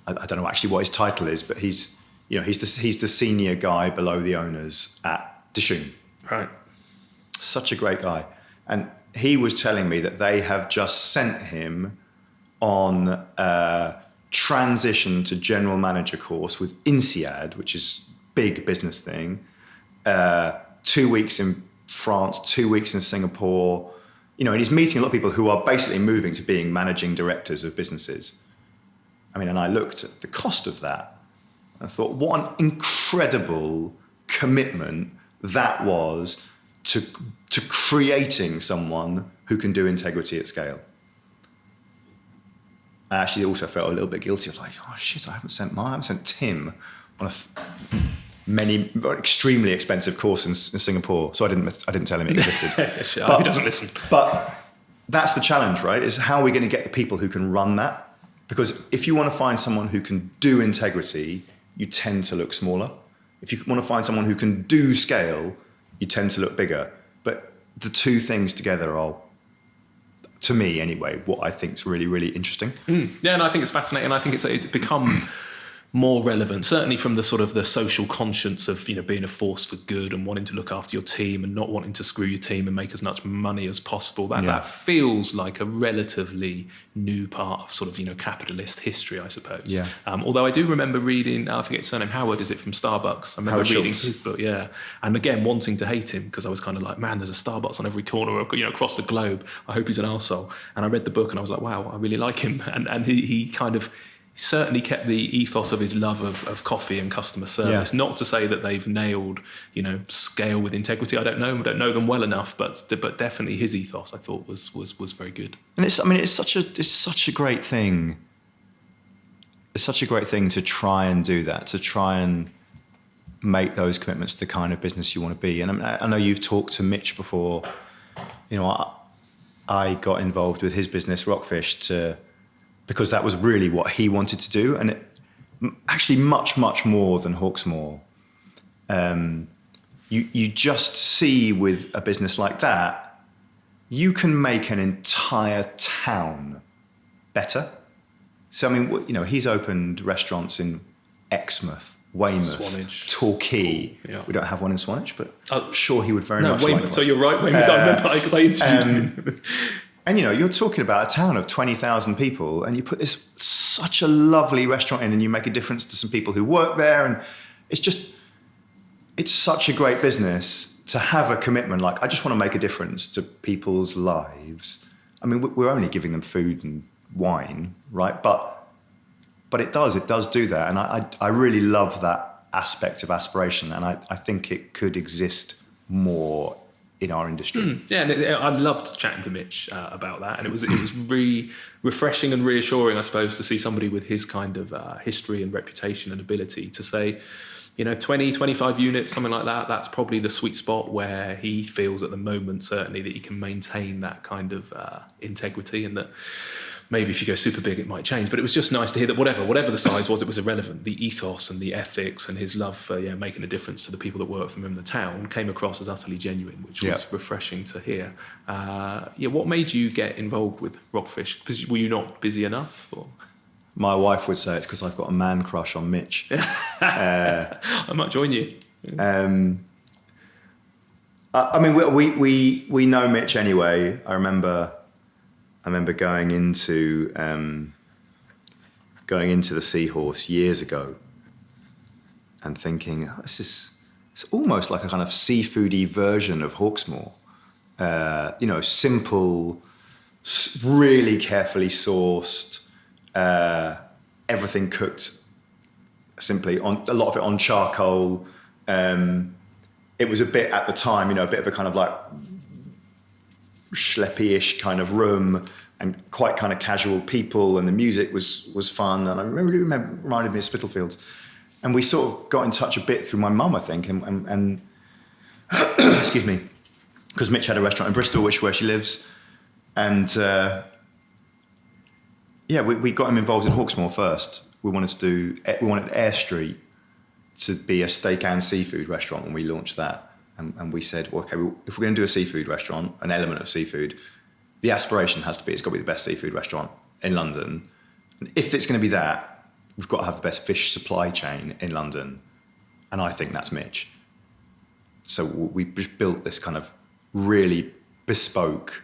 don't know actually what his title is, but he's the senior guy below the owners at Dishoom. Right. Such a great guy. And he was telling me that they have just sent him on a transition to general manager course with INSEAD, which is big business thing. 2 weeks in France, 2 weeks in Singapore. And he's meeting a lot of people who are basically moving to being managing directors of businesses. I mean, and I looked at the cost of that. I thought, what an incredible commitment that was to creating someone who can do integrity at scale. I actually also felt a little bit guilty of like, oh shit, I haven't sent Tim on a extremely expensive course in Singapore. So I didn't tell him it existed. But he doesn't listen. But that's the challenge, right? Is how are we going to get the people who can run that? Because if you want to find someone who can do integrity, you tend to look smaller. If you want to find someone who can do scale, you tend to look bigger. But the two things together are, to me anyway, what I think is really, really interesting. Yeah, and I think it's fascinating. I think it's become more relevant, certainly from the sort of the social conscience of being a force for good and wanting to look after your team and not wanting to screw your team and make as much money as possible. That feels like a relatively new part of sort of capitalist history, I suppose. Yeah. Although I do remember reading, I forget his surname, Howard, is it from Starbucks? I remember reading his book, yeah, and again wanting to hate him because I was kind of like, man, there's a Starbucks on every corner, across the globe. I hope he's an arsehole. And I read the book and I was like, wow, I really like him. And he kind of certainly kept the ethos of his love of coffee and customer service. Yeah. Not to say that they've nailed, scale with integrity. I don't know them well enough, but definitely his ethos I thought was very good. And it's such a great thing. It's such a great thing to try and do that, to try and make those commitments to the kind of business you want to be. And I know you've talked to Mitch before. I got involved with his business, Rockfish, because that was really what he wanted to do. And it, actually much, much more than Hawksmoor. You just see with a business like that, you can make an entire town better. So, he's opened restaurants in Exmouth, Weymouth, Swanage, Torquay. Cool. Yeah. We don't have one in Swanage, but I'm sure he would very much Weymouth, like one. So you're right, Weymouth. I remember because I interviewed him. And you're talking about a town of 20,000 people, and you put such a lovely restaurant in, and you make a difference to some people who work there, and it's such a great business to have a commitment like, I just want to make a difference to people's lives. We're only giving them food and wine, right? But it does do that, and I really love that aspect of aspiration, and I think it could exist more in our industry. Yeah, and I loved chatting to Mitch about that, and it was really refreshing and reassuring, I suppose, to see somebody with his kind of history and reputation and ability to say, 20, 25 units, something like that, that's probably the sweet spot where he feels at the moment, certainly, that he can maintain that kind of integrity, and that maybe if you go super big, it might change. But it was just nice to hear that whatever the size was, it was irrelevant. The ethos and the ethics and his love for making a difference to the people that work for him in the town came across as utterly genuine, which was refreshing to hear. What made you get involved with Rockfish? Were you not busy enough? Or? My wife would say it's because I've got a man crush on Mitch. I might join you. We know Mitch anyway. I remember going into the Seahorse years ago and thinking, it's almost like a kind of seafoody version of Hawksmoor. Simple, really carefully sourced, everything cooked simply on a lot of it on charcoal. It was a bit at the time, you know, a bit of a kind of like schleppy-ish kind of room and quite kind of casual people, and the music was fun. And I really reminded me of Spitalfields. And we sort of got in touch a bit through my mum, I think, and excuse me, because Mitch had a restaurant in Bristol, which is where she lives. And we got him involved in Hawksmoor first. We wanted Air Street to be a steak and seafood restaurant when we launched that. And we said, well, okay, if we're going to do a seafood restaurant, an element of seafood, the aspiration has to be, it's got to be the best seafood restaurant in London. And if it's going to be that, we've got to have the best fish supply chain in London. And I think that's Mitch. So we just built this kind of really bespoke,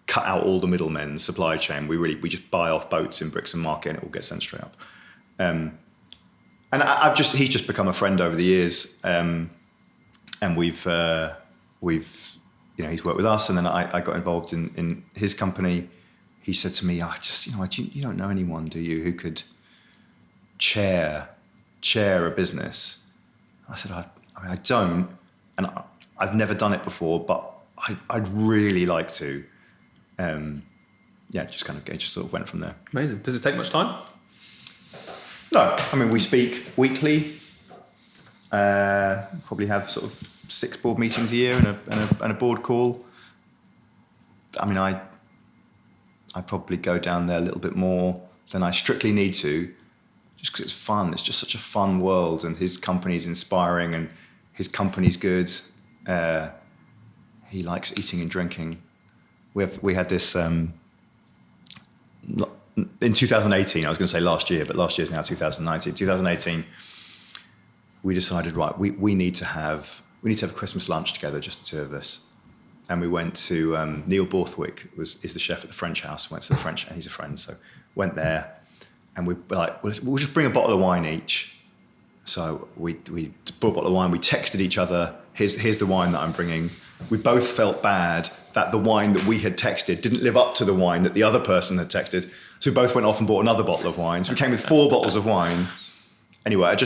cut out all the middlemen supply chain. We just buy off boats in Brixton Market and it all gets sent straight up. And he's just become a friend over the years. And we've he's worked with us, and then I got involved in his company. He said to me, you don't know anyone, do you, who could chair a business? I said, I don't, and I've never done it before, but I'd really like to. It just sort of went from there. Amazing. Does it take much time? No, I mean, we speak weekly. Probably have sort of 6 board meetings a year and a board call. I mean, I probably go down there a little bit more than I strictly need to, just because it's fun. It's just such a fun world, and his company's inspiring, and his company's good. He likes eating and drinking. We had this in 2018. I was going to say last year, but last year's now 2019. 2018, we decided, right, we need to have a Christmas lunch together, just the two of us. And we went to Neil Borthwick, is the chef at the French House. Went to the French, and he's a friend, so went there, and we were like, we'll just bring a bottle of wine each. So we brought a bottle of wine. We texted each other, here's the wine that I'm bringing. We both felt bad that the wine that we had texted didn't live up to the wine that the other person had texted. So we both went off and bought another bottle of wine. So we came with 4 bottles of wine. Anyway,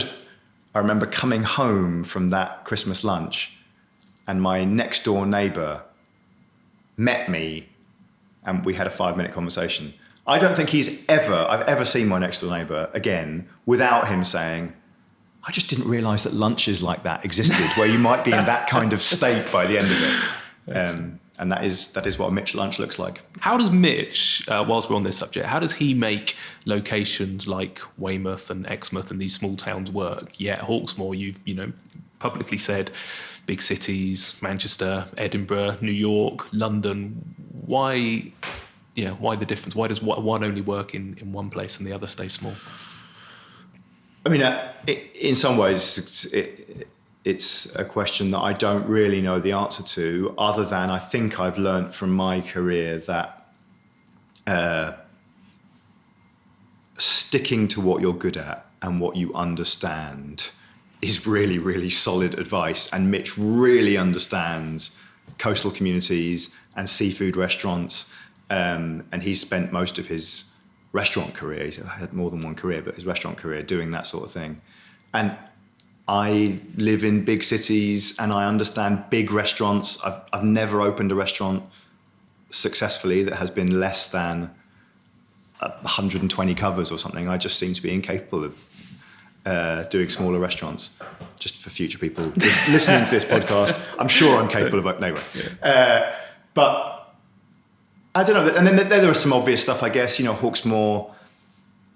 I remember coming home from that Christmas lunch, and my next door neighbour met me, and we had a 5-minute conversation. I don't think I've ever seen my next door neighbour again without him saying, I just didn't realise that lunches like that existed, where you might be in that kind of state by the end of it. And that is what a Mitch lunch looks like. How does Mitch, whilst we're on this subject, how does he make locations like Weymouth and Exmouth and these small towns work? Yeah, Hawksmoor, you've publicly said big cities, Manchester, Edinburgh, New York, London. Why the difference? Why does one only work in one place and the other stay small? I mean, in some ways, it's a question that I don't really know the answer to, other than I think I've learned from my career that sticking to what you're good at and what you understand is really, really solid advice. And Mitch really understands coastal communities and seafood restaurants. And he's spent most of his restaurant career, he's had more than one career, but his restaurant career doing that sort of thing. And I live in big cities and I understand big restaurants. I've never opened a restaurant successfully that has been less than 120 covers or something. I just seem to be incapable of doing smaller restaurants. Just for future people listening to this podcast, I'm sure I'm capable of. Anyway, but I don't know. And then there are some obvious stuff, I guess. Hawksmoor,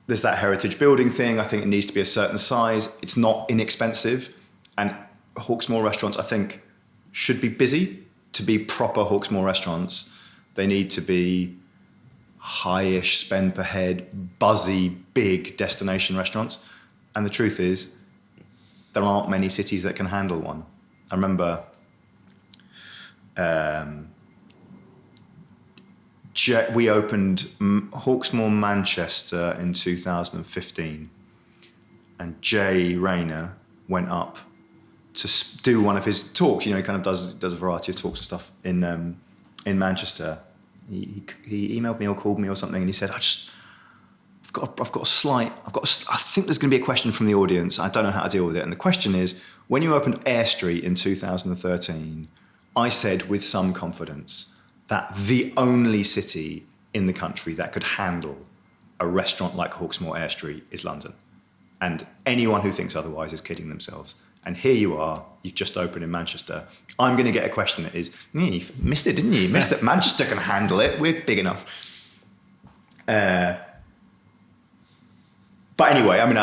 there's that heritage building thing. I think it needs to be a certain size. It's not inexpensive. And Hawksmoor restaurants, I think, should be busy to be proper Hawksmoor restaurants. They need to be high-ish spend per head, buzzy, big destination restaurants. And the truth is, there aren't many cities that can handle one. I remember we opened Hawksmoor Manchester in 2015, and Jay Rayner went up to do one of his talks. He kind of does a variety of talks and stuff in Manchester. He emailed me or called me or something, and he said, I think there's going to be a question from the audience. I don't know how to deal with it. And the question is, when you opened Air Street in 2013, I said with some confidence that the only city in the country that could handle a restaurant like Hawksmoor Air Street is London. And anyone who thinks otherwise is kidding themselves. And here you are, you've just opened in Manchester. I'm going to get a question that is, you missed it, didn't you? You missed it. Manchester can handle it. We're big enough. But anyway, I mean,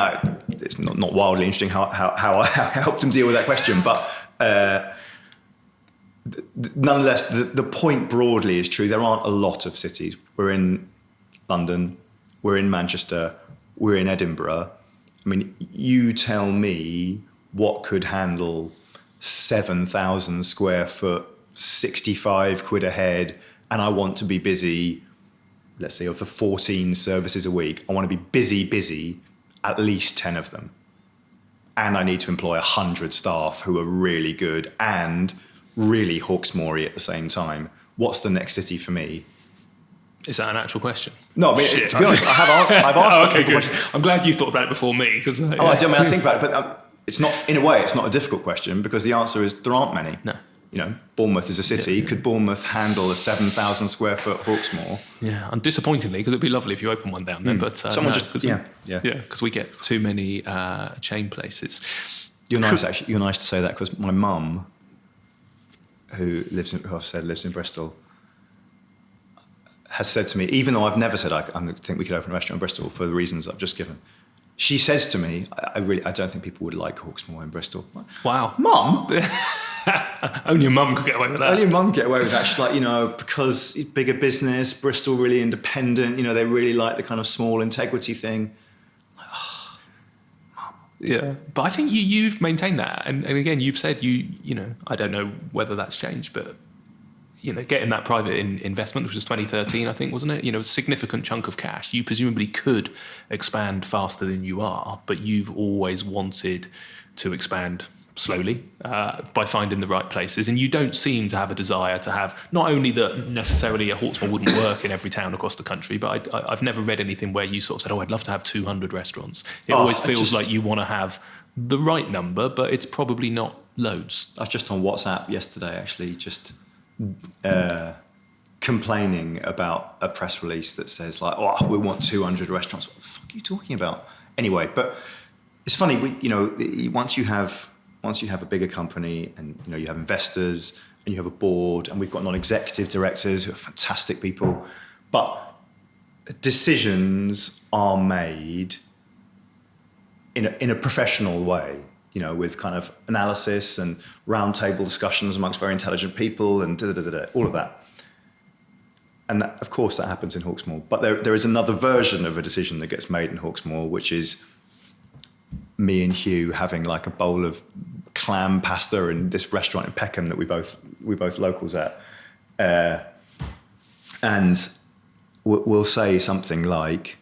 it's not wildly interesting how I helped him deal with that question. But nonetheless, the point broadly is true. There aren't a lot of cities. We're in London, we're in Manchester, we're in Edinburgh. I mean, you tell me what could handle 7,000 square foot, 65 quid a head, and I want to be busy, let's say of the 14 services a week, I want to be busy, at least 10 of them. And I need to employ 100 staff who are really good and really Hawksmoor-y at the same time. What's the next city for me? Is that an actual question? No, I mean, to be honest, I've asked okay, good. I'm glad you thought about it before me. Cause, I think about it, but it's not, in a way, it's not a difficult question because the answer is there aren't many. No. You know, Bournemouth is a city. Yeah. Could Bournemouth handle a 7,000 square foot Hawksmoor? Yeah, and disappointingly, because it'd be lovely if you open one down there, but because we get too many chain places. You're nice, actually. You're nice to say that because my mum, who I've said lives in Bristol, has said to me, even though I've never said I think we could open a restaurant in Bristol for the reasons I've just given, she says to me, I don't think people would like Hawksmoor in Bristol. Wow. Mum? Only your mum could get away with that. Only your mum could get away with that. She's like, because bigger business, Bristol really independent, they really like the kind of small integrity thing. Like, oh, Mum. Yeah. But I think you've maintained that. And again, you've said I don't know whether that's changed, but getting that private investment, which was 2013, I think, wasn't it? A significant chunk of cash. You presumably could expand faster than you are, but you've always wanted to expand slowly by finding the right places. And you don't seem to have a desire to have, not only that necessarily a Hawksmoor wouldn't work in every town across the country, but I've never read anything where you sort of said, I'd love to have 200 restaurants. It always feels like you want to have the right number, but it's probably not loads. I was just on WhatsApp yesterday, actually, just complaining about a press release that says like, we want 200 restaurants. What the fuck are you talking about? Anyway, but it's funny, once you have a bigger company and you have investors and you have a board and we've got non-executive directors who are fantastic people, but decisions are made in a professional way. With kind of analysis and roundtable discussions amongst very intelligent people and all of that. And that, of course, that happens in Hawksmoor. But there is another version of a decision that gets made in Hawksmoor, which is me and Huw having like a bowl of clam pasta in this restaurant in Peckham that we both locals at. And we'll say something like,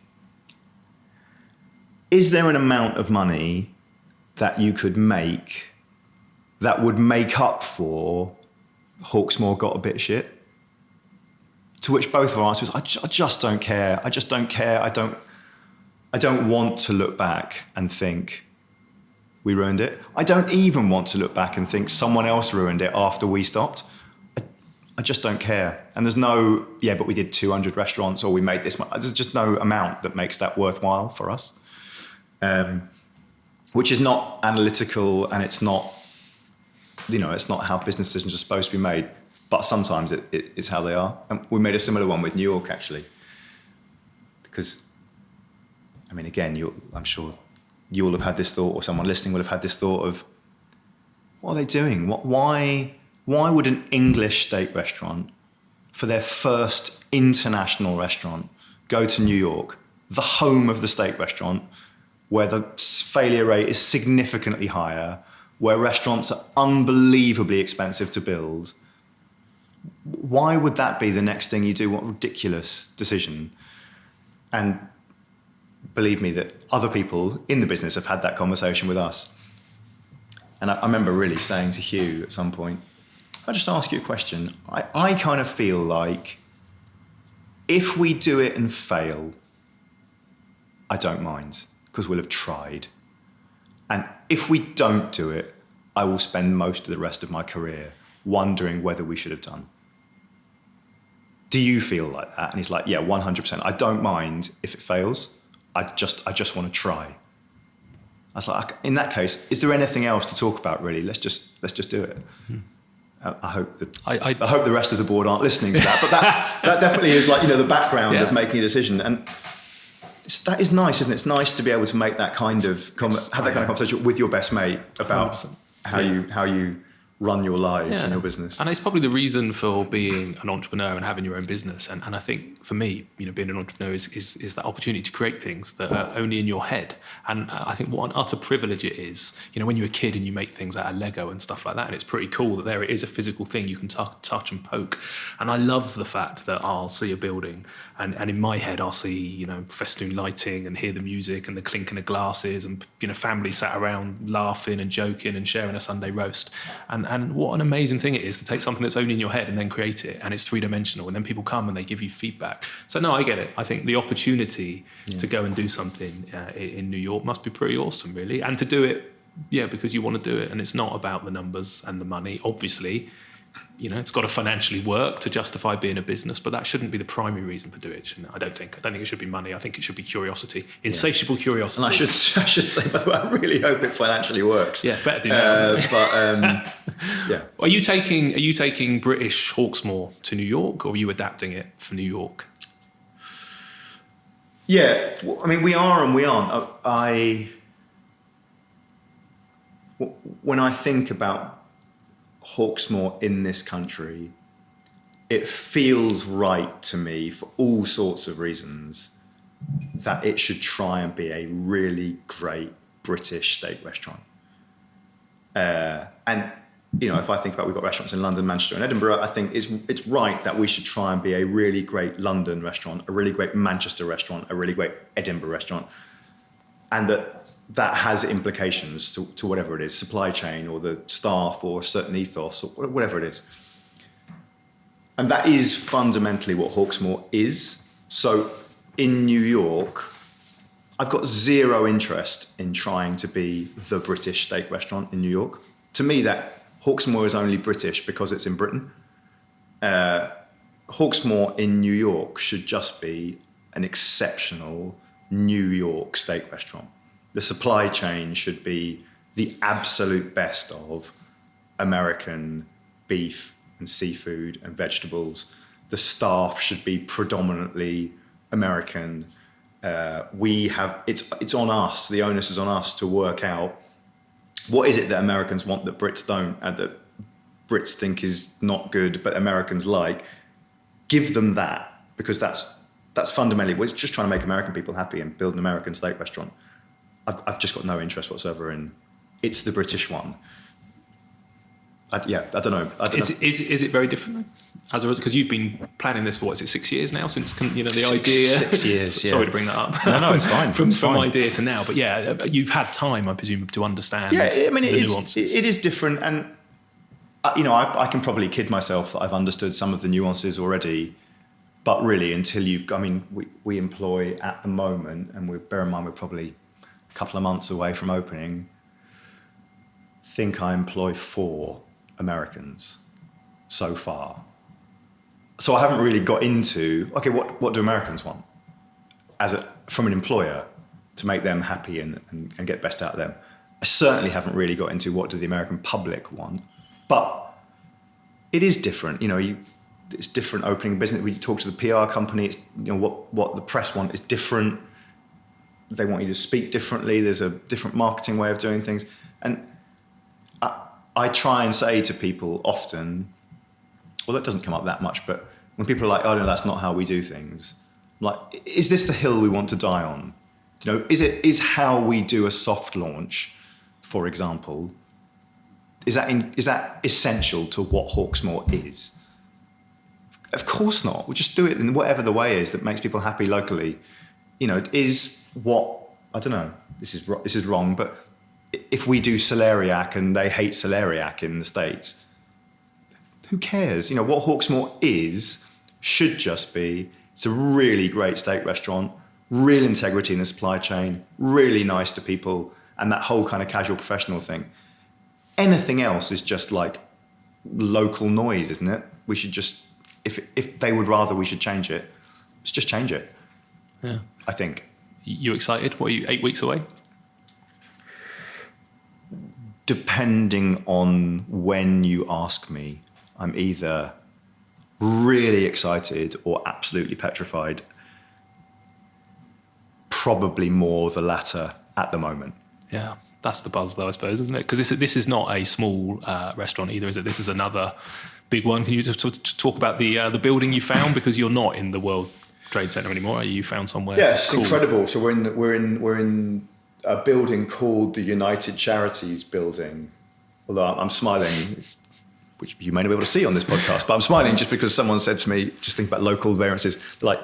is there an amount of money that you could make that would make up for Hawksmoor got a bit shit? To which both of our answers, I just don't care. I just don't care. I don't want to look back and think we ruined it. I don't even want to look back and think someone else ruined it after we stopped. I just don't care. And there's no, but we did 200 restaurants or we made this much. There's just no amount that makes that worthwhile for us. Which is not analytical and it's not, it's not how business decisions are supposed to be made, but sometimes it is how they are. And we made a similar one with New York, actually. Because, again, I'm sure you all have had this thought, or someone listening will have had this thought of, what are they doing? Why would an English steak restaurant, for their first international restaurant, go to New York, the home of the steak restaurant, where the failure rate is significantly higher, where restaurants are unbelievably expensive to build? Why would that be the next thing you do? What a ridiculous decision. And believe me that other people in the business have had that conversation with us. And I remember really saying to Huw at some point, I'll just ask you a question. I kind of feel like if we do it and fail, I don't mind, because we'll have tried. And if we don't do it, I will spend most of the rest of my career wondering whether we should have done. Do you feel like that? And he's like, yeah, 100%. I don't mind if it fails. I just want to try. I was like, in that case, is there anything else to talk about, really? Let's just do it. I hope that I hope the rest of the board aren't listening to that, but that definitely is like, the background of making a decision. And that is nice, isn't it? It's nice to be able to make that kind of have that kind of conversation with your best mate about 100%. how you run your lives and your business. And it's probably the reason for being an entrepreneur and having your own business. And I think for me, being an entrepreneur is that opportunity to create things that are only in your head. And I think what an utter privilege it is, when you're a kid and you make things out of Lego and stuff like that, and it's pretty cool that there it is, a physical thing you can touch and poke. And I love the fact that I'll see a building and in my head I'll see, festoon lighting and hear the music and the clinking of glasses and, family sat around laughing and joking and sharing a Sunday roast. And what an amazing thing it is to take something that's only in your head and then create it, and it's three-dimensional, and then people come and they give you feedback. So no, I get it. I think the opportunity to go and do something in New York must be pretty awesome, really, and to do it, because you want to do it, and it's not about the numbers and the money. Obviously, it's got to financially work to justify being a business, but that shouldn't be the primary reason for doing it, shouldn't it? I don't think it should be money. I think it should be curiosity, insatiable curiosity. And I should say, by the way, I really hope it financially works. Yeah, better do that. Yeah. Are you taking British Hawksmoor to New York, or are you adapting it for New York? Yeah, I mean, we are and we aren't. When I think about Hawksmoor in this country, it feels right to me, for all sorts of reasons, that it should try and be a really great British steak restaurant. And if I think about, we've got restaurants in London, Manchester and Edinburgh, I think it's right that we should try and be a really great London restaurant, a really great Manchester restaurant, a really great Edinburgh restaurant, and that has implications to whatever it is, supply chain or the staff or a certain ethos or whatever it is. And that is fundamentally what Hawksmoor is. So in New York, I've got zero interest in trying to be the British steak restaurant in New York. To me, that Hawksmoor is only British because it's in Britain. Hawksmoor in New York should just be an exceptional New York steak restaurant. The supply chain should be the absolute best of American beef and seafood and vegetables. The staff should be predominantly American. It's on us. The onus is on us to work out what is it that Americans want that Brits don't, and that Brits think is not good but Americans like. Give them that, because that's fundamentally, it's just trying to make American people happy and build an American steak restaurant. I've just got no interest whatsoever in it's the British one. I don't know. Is it very different? Because you've been planning this for 6 years now, since the idea. 6 years. Yeah. Sorry to bring that up. No, it's fine. From idea to now, but you've had time, I presume, to understand. Yeah, I mean, the nuances. It is different, and I can probably kid myself that I've understood some of the nuances already. But really, until we employ at the moment, and bear in mind we're probably a couple of months away from opening, I employ 4 Americans so far. So I haven't really got into, okay, what do Americans want from an employer to make them happy and get best out of them. I certainly haven't really got into what do the American public want, but it is different. It's different opening a business. When you talk to the PR company, it's, what the press want is different. They want you to speak differently. There's a different marketing way of doing things. And I try and say to people often, well, that doesn't come up that much, but when people are like, oh no, that's not how we do things. I'm like, is this the hill we want to die on? Is how we do a soft launch, for example, is that essential to what Hawksmoor is? Of course not. We'll just do it in whatever the way is that makes people happy locally. Is what, I don't know, this is wrong, but if we do celeriac and they hate celeriac in the States, who cares? What Hawksmoor should just be, it's a really great steak restaurant real integrity in the supply chain, really nice to people, and that whole kind of casual professional thing. Anything else is just like local noise, isn't it? We should just, if they would rather we should change it, let's just change it. Yeah. I think. You excited? What are you, 8 weeks away? Depending on when you ask me, I'm either really excited or absolutely petrified. Probably more the latter at the moment. Yeah, that's the buzz, though, I suppose, isn't it? Because this is not a small restaurant either, is it? This is another big one. Can you just talk about the building you found? Because you're not in the World Trade Center anymore, are you? You found somewhere. Yeah, it's cool. incredible. So we're in a building called the United Charities Building. Although I'm smiling, which you may not be able to see on this podcast, but I'm smiling just because someone said to me, just think about local variances. They're like,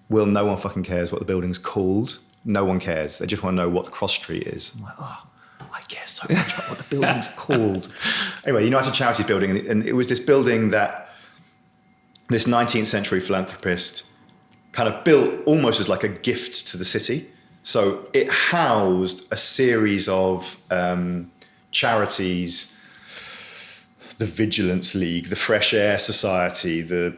Will, no one fucking cares what the building's called. No one cares. They just want to know what the cross street is. I'm like, oh, I care so much about what the building's called. Anyway, United Charities Building, and it was this building that this 19th century philanthropist kind of built almost as like a gift to the city. So it housed a series of charities, the Vigilance League, the Fresh Air Society, the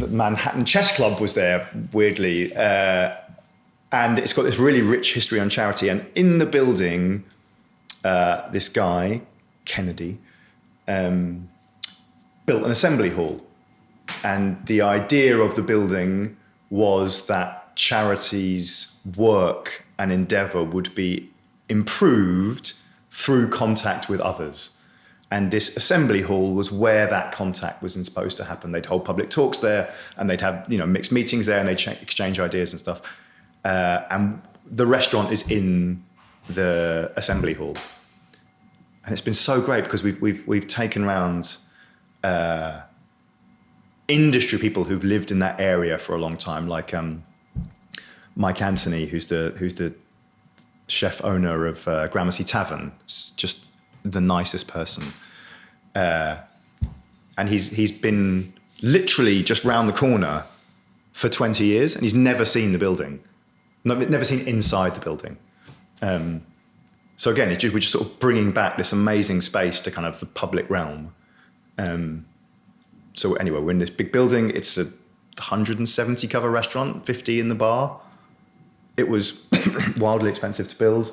Manhattan Chess Club was there, weirdly. And it's got this really rich history on charity. And in the building, this guy, Kennedy, built an assembly hall. And the idea of the building was that charities' work and endeavour would be improved through contact with others. And this assembly hall was where that contact was supposed to happen. They'd hold public talks there, and they'd have mixed meetings there, and they'd exchange ideas and stuff. And the restaurant is in the assembly hall, and it's been so great because we've taken around industry people who've lived in that area for a long time, like Mike Anthony, who's the chef owner of Gramercy Tavern, just the nicest person, and he's been literally just round the corner for 20 years, and he's never seen the building. Never seen inside the building. So again, we're just sort of bringing back this amazing space to kind of the public realm. So anyway, we're in this big building. It's a 170 cover restaurant, 50 in the bar. It was wildly expensive to build.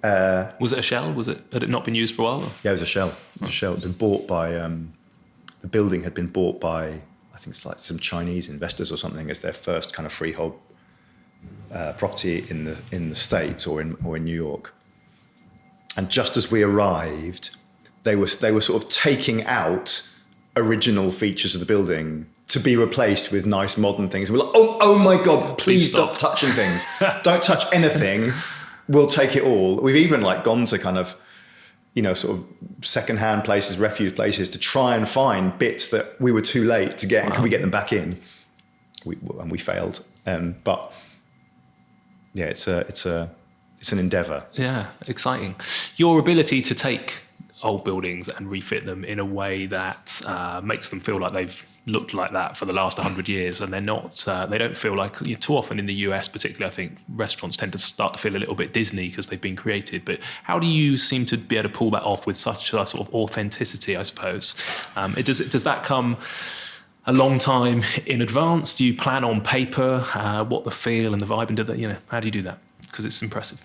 Was it a shell? Had it not been used for a while? Or? Yeah, it was a shell. It was a shell. It had been bought by, the building had been bought by, I think it's like some Chinese investors or something, as their first kind of freehold property in the States or in New York. And just as we arrived, they were sort of taking out original features of the building to be replaced with nice modern things. And we're like, oh my God, please stop touching things. Don't touch anything. We'll take it all. We've even like gone to kind of, sort of secondhand places, refuse places to try and find bits that we were too late to get. And can we get them back in? We failed. But yeah, it's an endeavour. Yeah, exciting. Your ability to take old buildings and refit them in a way that makes them feel like they've looked like that for the last 100 years, and they're not. They don't feel like too often in the US, particularly. I think restaurants tend to start to feel a little bit Disney because they've been created. But how do you seem to be able to pull that off with such a sort of authenticity? I suppose does that come a long time in advance? Do you plan on paper what the feel and the vibe and how do you do that? Because it's impressive.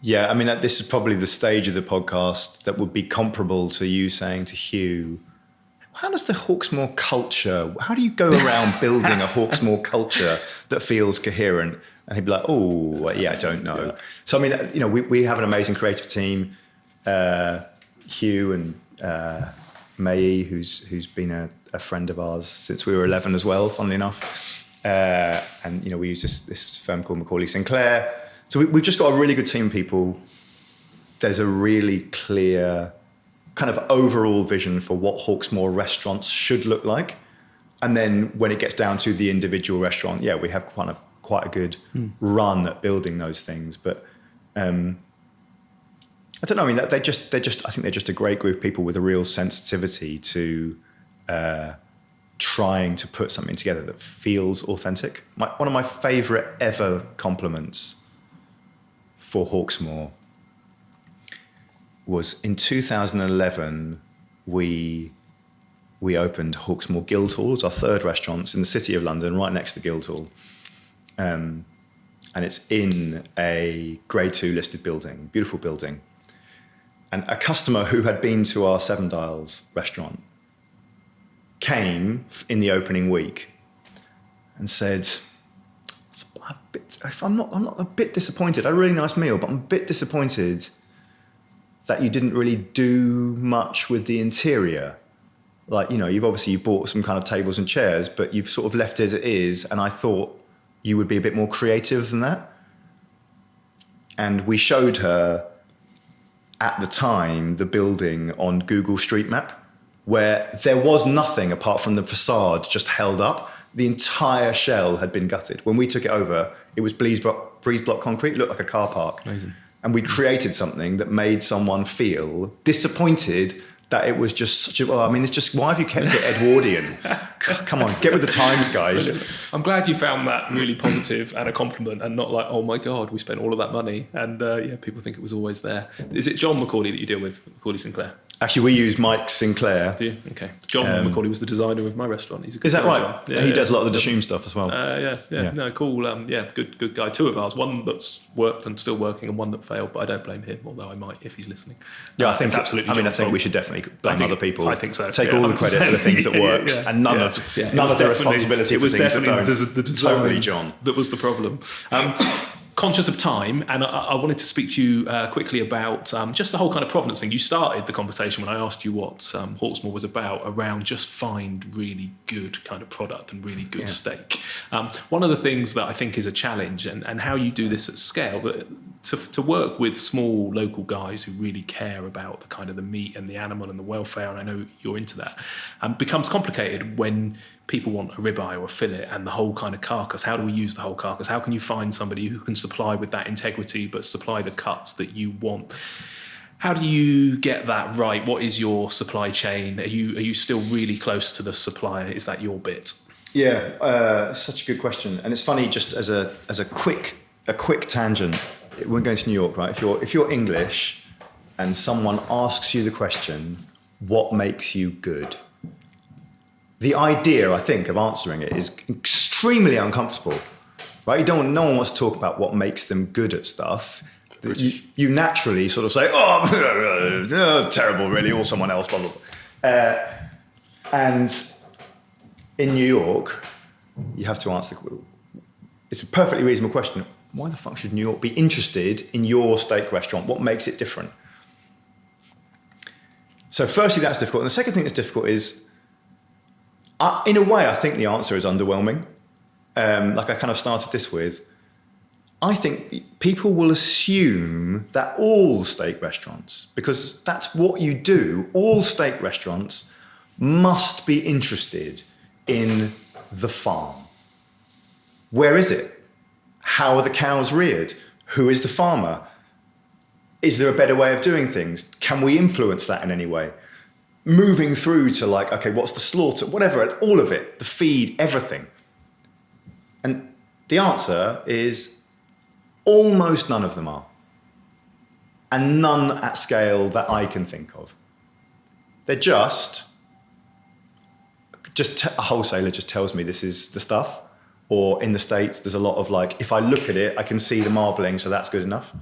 Yeah, I mean, this is probably the stage of the podcast that would be comparable to you saying to Huw, how does the Hawksmoor culture, how do you go around building a Hawksmoor culture that feels coherent? And he'd be like, oh, yeah, I don't know. Yeah. So, I mean, we have an amazing creative team, Huw and May, who's been a friend of ours since we were 11 as well, funnily enough. And, we use this firm called Macaulay Sinclair. So we've just got a really good team of people. There's a really clear kind of overall vision for what Hawksmoor restaurants should look like. And then when it gets down to the individual restaurant, we have quite a good run at building those things. But I don't know. I mean, they're just. I think they're just a great group of people with a real sensitivity to trying to put something together that feels authentic. One of my favourite ever compliments for Hawksmoor was in 2011, we opened Hawksmoor Guildhall. It's our third restaurant. It's in the city of London, right next to Guildhall. And it's in a grade 2 listed building, beautiful building. And a customer who had been to our Seven Dials restaurant came in the opening week and said, I'm not a bit disappointed. I had a really nice meal, but I'm a bit disappointed that you didn't really do much with the interior. Like, you know, you've bought some kind of tables and chairs, but you've sort of left it as it is. And I thought you would be a bit more creative than that. And we showed her at the time the building on Google Street Map, where there was nothing apart from the facade just held up. The entire shell had been gutted. When we took it over, it was breeze block concrete, looked like a car park. Amazing. And we created something that made someone feel disappointed that it was just such a, well, I mean, it's just, why have you kept it Edwardian? Come on, get with the times, guys. Brilliant. I'm glad you found that really positive and a compliment, and not like, oh my God, we spent all of that money. And people think it was always there. Is it John Macaulay that you deal with, Macaulay Sinclair? Actually, we use Mike Sinclair. Do you? Okay. John Macaulay was the designer of my restaurant. He's a good Is that guy, right? John. He does a lot of the Dishoom stuff as well. No, cool. Good guy. Two of ours. One that's worked and still working, and one that failed. But I don't blame him, although I might if he's listening. Yeah, I think it's absolutely. I think we should definitely blame other people. I think so. Take all the credit for the things that works, and none of the responsibility for things that don't. The design Totally, John. That was the problem. Conscious of time, and I wanted to speak to you quickly about just the whole kind of provenance thing. You started the conversation when I asked you what Hawksmoor was about, around just find really good kind of product and really good steak. One of the things that I think is a challenge, and how you do this at scale, but to work with small local guys who really care about the kind of the meat and the animal and the welfare, and I know you're into that, becomes complicated when people want a ribeye or a fillet and the whole kind of carcass. How do we use the whole carcass? How can you find somebody who can supply with that integrity but supply the cuts that you want? How do you get that right? What is your supply chain? Are you still really close to the supplier? Is that your bit? Yeah, such a good question. And it's funny, just as a quick tangent. We're going to New York, right? If you're English and someone asks you the question, what makes you good? The idea, I think, of answering it is extremely uncomfortable, right? No one wants to talk about what makes them good at stuff. You naturally sort of say, oh, terrible, really, or someone else, blah, blah, blah. And in New York, you have to answer it's a perfectly reasonable question. Why the fuck should New York be interested in your steak restaurant? What makes it different? So firstly, that's difficult. And the second thing that's difficult is, in a way, I think the answer is underwhelming. Like I kind of started this with, I think people will assume that all steak restaurants, because that's what you do, all steak restaurants must be interested in the farm. Where is it? How are the cows reared? Who is the farmer? Is there a better way of doing things? Can we influence that in any way? Moving through to like, okay, what's the slaughter? Whatever, all of it, the feed, everything. And the answer is almost none of them are. And none at scale that I can think of. They're just a wholesaler just tells me this is the stuff. Or in the States, there's a lot of like, if I look at it, I can see the marbling, so that's good enough.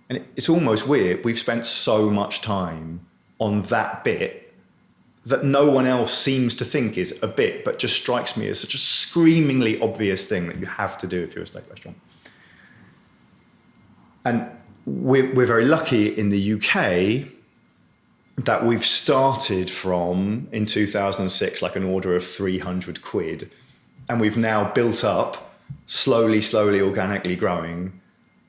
And it's almost weird. We've spent so much time on that bit that no one else seems to think is a bit, but just strikes me as such a screamingly obvious thing that you have to do if you're a steak restaurant. And we're very lucky in the UK that we've started from, in 2006, like an order of 300 quid. And we've now built up, slowly, organically growing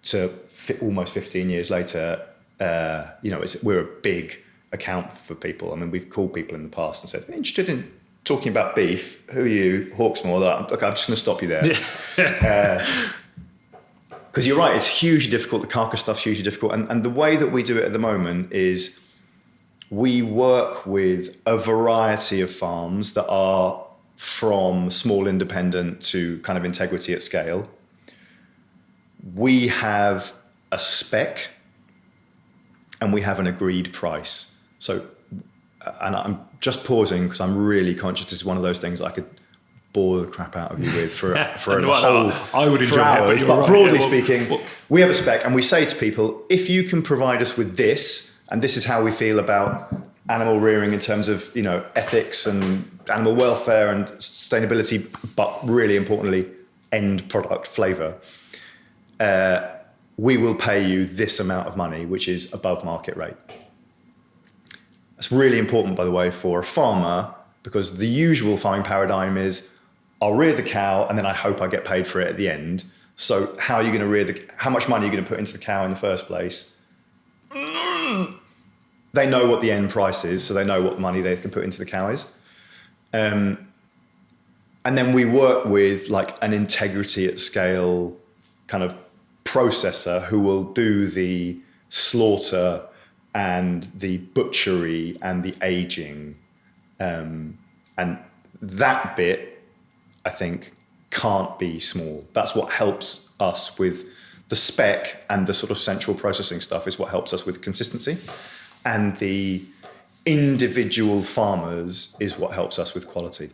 to almost 15 years later. We're a big account for people. I mean, we've called people in the past and said, interested in talking about beef? Who are you? Hawksmoor. Okay, I'm just going to stop you there. Because you're right, it's hugely difficult. The carcass stuff's hugely difficult. And the way that we do it at the moment is, we work with a variety of farms that are from small independent to kind of integrity at scale. We have a spec and we have an agreed price. So, and I'm just pausing because I'm really conscious this is one of those things I could bore the crap out of you with for the whole I would enjoy hours. it, But right. broadly speaking, we have a spec and we say to people, if you can provide us with this, and this is how we feel about animal rearing in terms of, you know, ethics and animal welfare and sustainability, but really importantly, end product flavor, we will pay you this amount of money, which is above market rate. That's really important, by the way, for a farmer, because the usual farming paradigm is I'll rear the cow and then I hope I get paid for it at the end. So how are you going to how much money are you going to put into the cow in the first place? They know what the end price is, so they know what money they can put into the cow is. And then we work with like an integrity at scale kind of processor who will do the slaughter and the butchery and the aging. And that bit, I think, can't be small. That's what helps us with the spec, and the sort of central processing stuff is what helps us with consistency. And the individual farmers is what helps us with quality.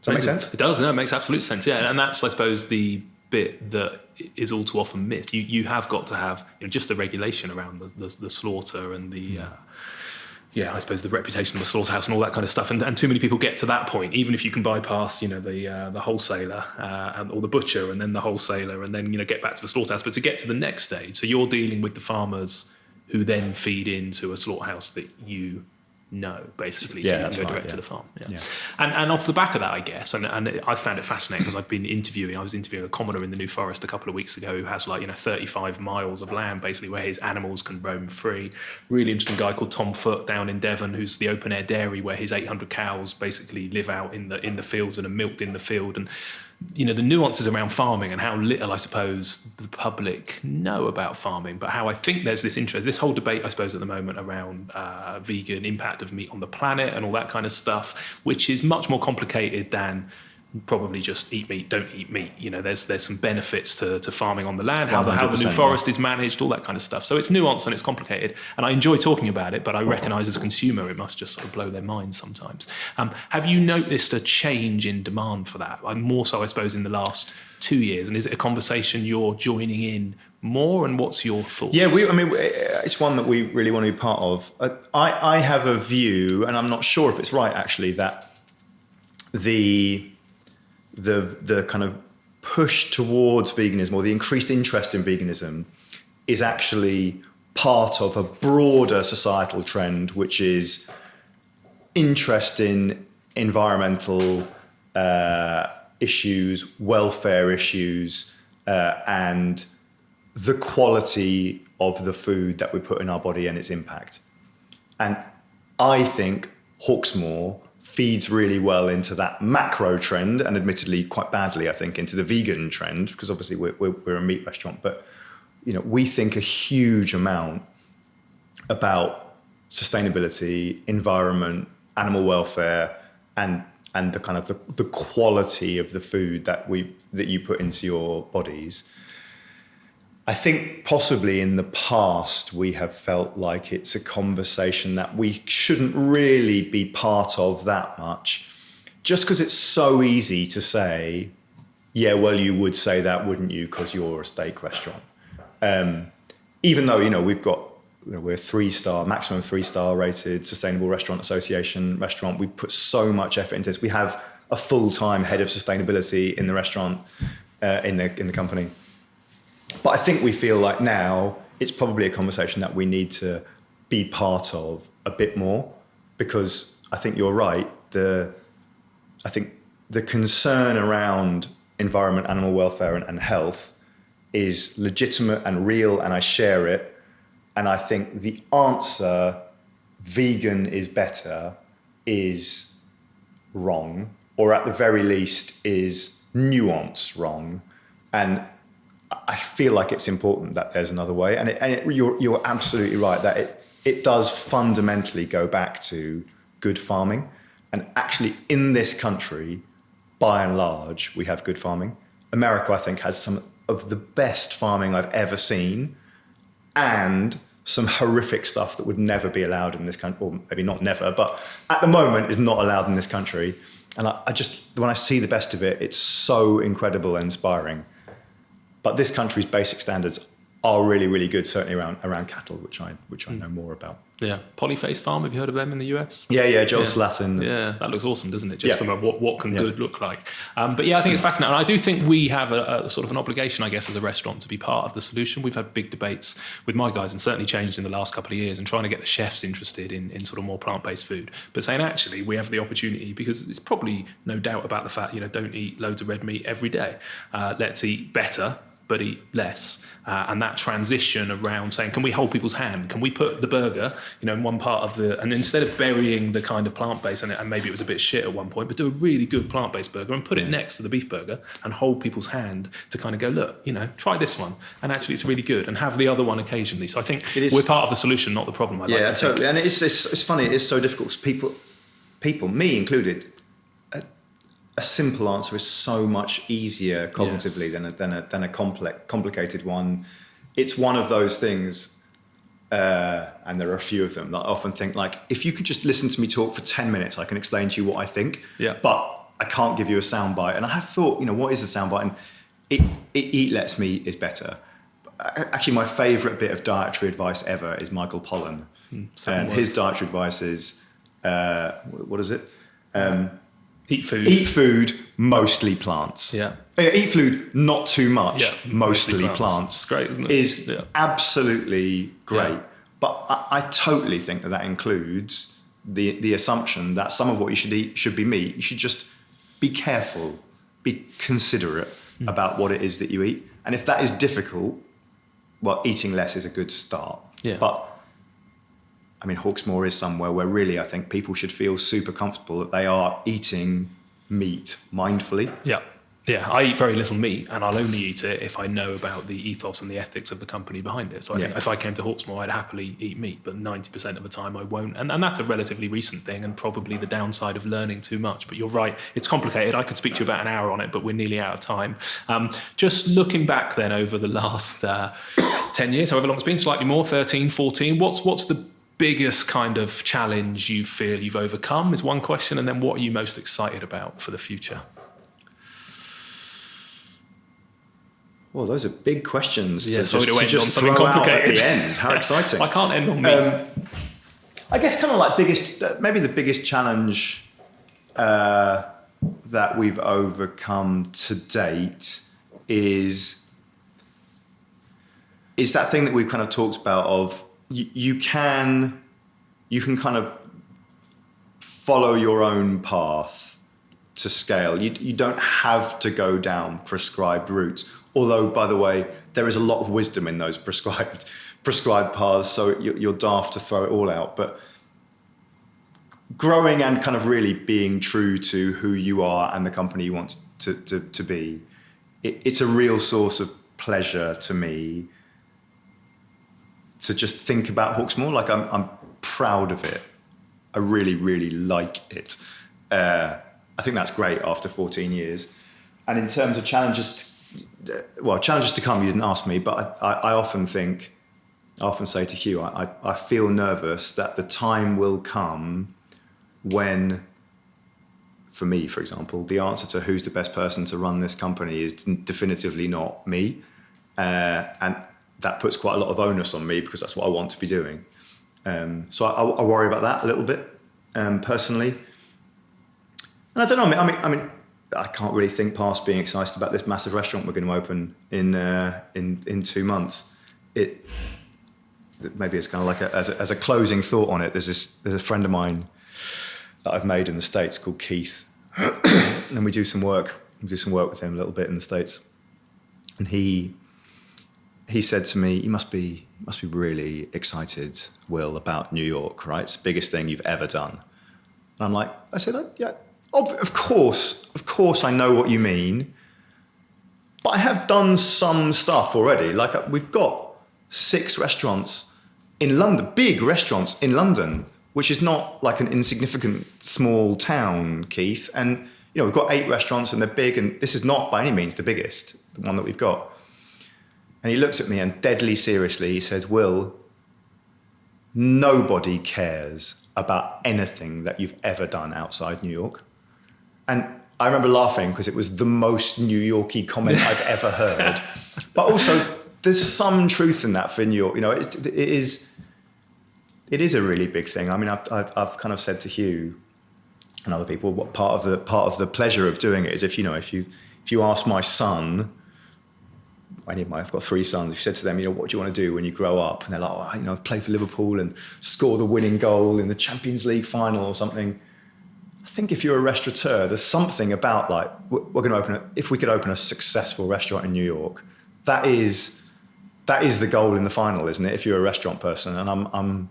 Does that make sense? It does. No, it makes absolute sense. Yeah, and that's, I suppose, the bit that is all too often missed. You have got to have, you know, just the regulation around the slaughter and the I suppose the reputation of the slaughterhouse and all that kind of stuff. And too many people get to that point, even if you can bypass, you know, the wholesaler or the butcher, and then the wholesaler, and then, you know, get back to the slaughterhouse. But to get to the next stage, so you're dealing with the farmers who then feed into a slaughterhouse that you know, basically, so you can go direct to the farm. Yeah. And off the back of that, I guess, and I found it fascinating because I was interviewing a commoner in the New Forest a couple of weeks ago who has 35 miles of land basically where his animals can roam free. Really interesting guy called Tom Foote down in Devon, who's the open air dairy where his 800 cows basically live out in the fields and are milked in the field. And you know, the nuances around farming and how little, I suppose, the public know about farming, but how I think there's this interest, this whole debate, I suppose, at the moment around vegan impact of meat on the planet and all that kind of stuff, which is much more complicated than probably just eat meat, don't eat meat. You know, there's some benefits to farming on the land, how the New Forest is managed, all that kind of stuff. So it's nuanced and it's complicated, and I enjoy talking about it, but I recognise as a consumer it must just sort of blow their mind sometimes. Have you noticed a change in demand for that? More so, I suppose, in the last 2 years, and is it a conversation you're joining in more, and what's your thoughts? Yeah, it's one that we really want to be part of. I have a view, and I'm not sure if it's right actually, that the kind of push towards veganism, or the increased interest in veganism, is actually part of a broader societal trend, which is interest in environmental issues, welfare issues, and the quality of the food that we put in our body and its impact. And I think Hawksmoor feeds really well into that macro trend, and admittedly quite badly, I think, into the vegan trend, because obviously we're a meat restaurant. But you know, we think a huge amount about sustainability, environment, animal welfare, and the kind of the quality of the food that you put into your bodies. I think possibly in the past we have felt like it's a conversation that we shouldn't really be part of that much, just because it's so easy to say, yeah, well, you would say that, wouldn't you, because you're a steak restaurant. Even though, you know, we're 3-star, maximum 3-star rated Sustainable Restaurant Association restaurant. We put so much effort into this. We have a full-time head of sustainability in the restaurant, in the company. But I think we feel like now it's probably a conversation that we need to be part of a bit more, because I think you're right. I think the concern around environment, animal welfare, and health is legitimate and real, and I share it. And I think the answer, vegan is better, is wrong, or at the very least is nuanced wrong. And I feel like it's important that there's another way. And you're absolutely right that it does fundamentally go back to good farming. And actually in this country, by and large, we have good farming. America, I think, has some of the best farming I've ever seen, and some horrific stuff that would never be allowed in this country, or maybe not never, but at the moment is not allowed in this country. And I just, when I see the best of it, it's so incredible and inspiring. But this country's basic standards are really, really good, certainly around cattle, which I know more about. Yeah, Polyface Farm. Have you heard of them in the US? Yeah, Joel Slatin. Yeah, that looks awesome, doesn't it? Just from a what can good look like. But I think it's fascinating. And I do think we have a sort of an obligation, I guess, as a restaurant to be part of the solution. We've had big debates with my guys, and certainly changed in the last couple of years, and trying to get the chefs interested in sort of more plant-based food. But saying actually we have the opportunity, because it's probably no doubt about the fact, don't eat loads of red meat every day. Let's eat better, but eat less. And that transition around saying, can we hold people's hand? Can we put the burger, in one part of and instead of burying the kind of plant-based, and maybe it was a bit shit at one point, but do a really good plant-based burger and put it next to the beef burger and hold people's hand to kind of go, look, try this one. And actually it's really good, and have the other one occasionally. So I think we're part of the solution, not the problem. Totally. And it's funny, it is so difficult, because people, me included, a simple answer is so much easier cognitively than a complicated one. It's one of those things, and there are a few of them that I often think, like, if you could just listen to me talk for 10 minutes, I can explain to you what I think. Yeah. But I can't give you a soundbite. And I have thought, what is a soundbite? And eat less meat is better. Actually, my favourite bit of dietary advice ever is Michael Pollan. And his dietary advice is, what is it? Eat food, mostly plants. Yeah. Eat food, not too much, mostly plants. It's great, isn't it? Is absolutely great. Yeah. But I totally think that includes the assumption that some of what you should eat should be meat. You should just be careful, be considerate about what it is that you eat. And if that is difficult, well, eating less is a good start. Yeah. But Hawksmoor is somewhere where really I think people should feel super comfortable that they are eating meat mindfully. Yeah. Yeah, I eat very little meat, and I'll only eat it if I know about the ethos and the ethics of the company behind it. So I think if I came to Hawksmoor, I'd happily eat meat, but 90% of the time I won't. And that's a relatively recent thing, and probably the downside of learning too much. But you're right, it's complicated. I could speak to you about an hour on it, but we're nearly out of time. Just looking back then over the last 10 years, however long it's been, slightly more, 13, 14, what's the biggest kind of challenge you feel you've overcome is one question, and then what are you most excited about for the future? Well, those are big questions to just throw out at the end. How exciting. I can't end on me. I guess kind of like maybe the biggest challenge that we've overcome to date is that thing that we've kind of talked about of you can kind of follow your own path to scale. You don't have to go down prescribed routes. Although, by the way, there is a lot of wisdom in those prescribed paths, so you're daft to throw it all out. But growing and kind of really being true to who you are and the company you want to be, it's a real source of pleasure to me to just think about Hawksmoor. Like, I'm proud of it. I really, really like it. I think that's great after 14 years. And in terms of challenges to come, you didn't ask me, but I often say to Huw, I feel nervous that the time will come when, for me, for example, the answer to who's the best person to run this company is definitively not me. And that puts quite a lot of onus on me because that's what I want to be doing. So I worry about that a little bit, personally. And I don't know, I mean, I can't really think past being excited about this massive restaurant we're going to open in 2 months. Maybe it's kind of like as a closing thought on it. There's a friend of mine that I've made in the States called Keith, and we do some work with him a little bit in the States. And he said to me, "You must be really excited, Will, about New York, right? It's the biggest thing you've ever done." And I said, "Yeah. Of course I know what you mean, but I have done some stuff already. Like, we've got 6 restaurants in London, big restaurants in London, which is not like an insignificant small town, Keith. And, we've got 8 restaurants and they're big, and this is not by any means the biggest, the one that we've got. And he looks at me and deadly seriously, he says, Will, nobody cares about anything that you've ever done outside New York. And I remember laughing because it was the most New Yorky comment I've ever heard. But also, there's some truth in that for New York. It is a really big thing. I mean, I've kind of said to Huw and other people, what part of the pleasure of doing it is if you ask my son, I've got 3 sons. If you said to them, what do you want to do when you grow up? And they're like, play for Liverpool and score the winning goal in the Champions League final or something. I think if you're a restaurateur, there's something about like, we're going to if we could open a successful restaurant in New York, that is the goal in the final, isn't it? If you're a restaurant person, and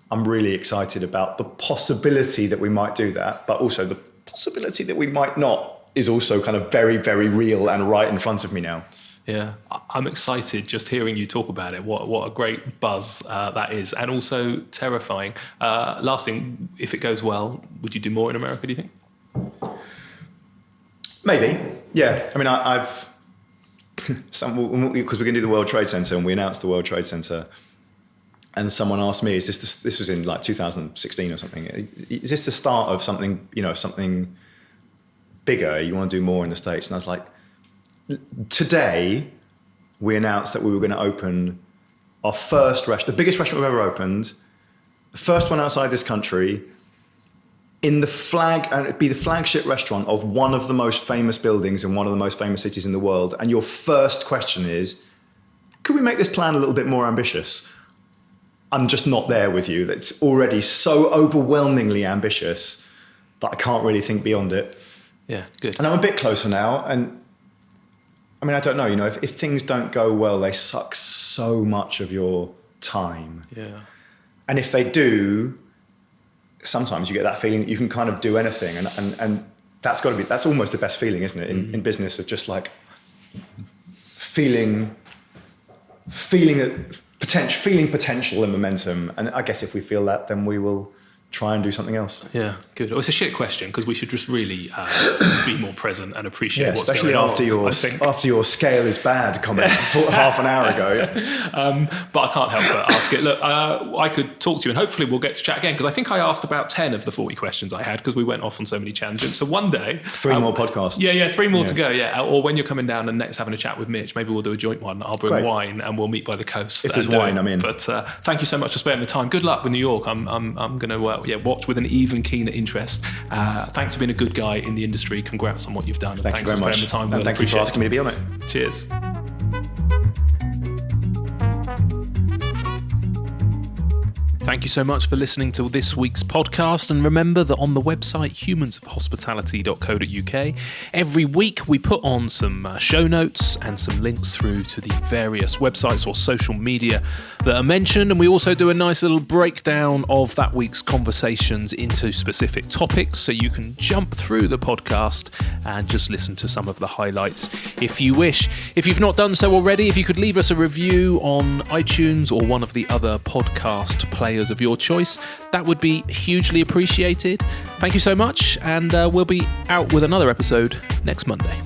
I'm really excited about the possibility that we might do that, but also the possibility that we might not is also kind of very, very real and right in front of me now. Yeah, I'm excited just hearing you talk about it. What a great buzz that is, and also terrifying. Last thing, if it goes well, would you do more in America, do you think? Maybe, yeah. I mean, I've... because we're going to do the World Trade Center, and we announced the World Trade Center, and someone asked me, is this was in like 2016 or something, is this the start of something, something bigger? You want to do more in the States? And I was like, today we announced that we were going to open our first restaurant, the biggest restaurant we've ever opened, the first one outside this country, and it'd be the flagship restaurant of one of the most famous buildings in one of the most famous cities in the world. And your first question is, could we make this plan a little bit more ambitious? I'm just not there with you. It's already so overwhelmingly ambitious that I can't really think beyond it. Yeah, good. And I'm a bit closer now. And I mean, I don't know, if things don't go well, they suck so much of your time. Yeah. And if they do, sometimes you get that feeling that you can kind of do anything. And that's almost the best feeling, isn't it? In business, of just like feeling potential and momentum. And I guess if we feel that, then we will try and do something else. Yeah, good. Well, it's a shit question because we should just really be more present and appreciate what's especially going on. After your scale is bad comment half an hour ago. But I can't help but ask it. Look, I could talk to you and hopefully we'll get to chat again because I think I asked about 10 of the 40 questions I had because we went off on so many tangents. So one day... 3 more podcasts. Yeah, 3 more to go, yeah. Or when you're coming down and next having a chat with Mitch, maybe we'll do a joint one. I'll bring wine and we'll meet by the coast. If there's wine, I'm in. But thank you so much for spending the time. Good luck with New York. I'm going to watch with an even keener interest. Thanks for being a good guy in the industry. Congrats on what you've done. Thank you very much. The time. And thank you for asking me to be on it. Cheers. Thank you so much for listening to this week's podcast. And remember that on the website humansofhospitality.co.uk, every week we put on some show notes and some links through to the various websites or social media that are mentioned. And we also do a nice little breakdown of that week's conversations into specific topics. So you can jump through the podcast and just listen to some of the highlights if you wish. If you've not done so already, if you could leave us a review on iTunes or one of the other podcast players of your choice, that would be hugely appreciated. Thank you so much, and we'll be out with another episode next Monday.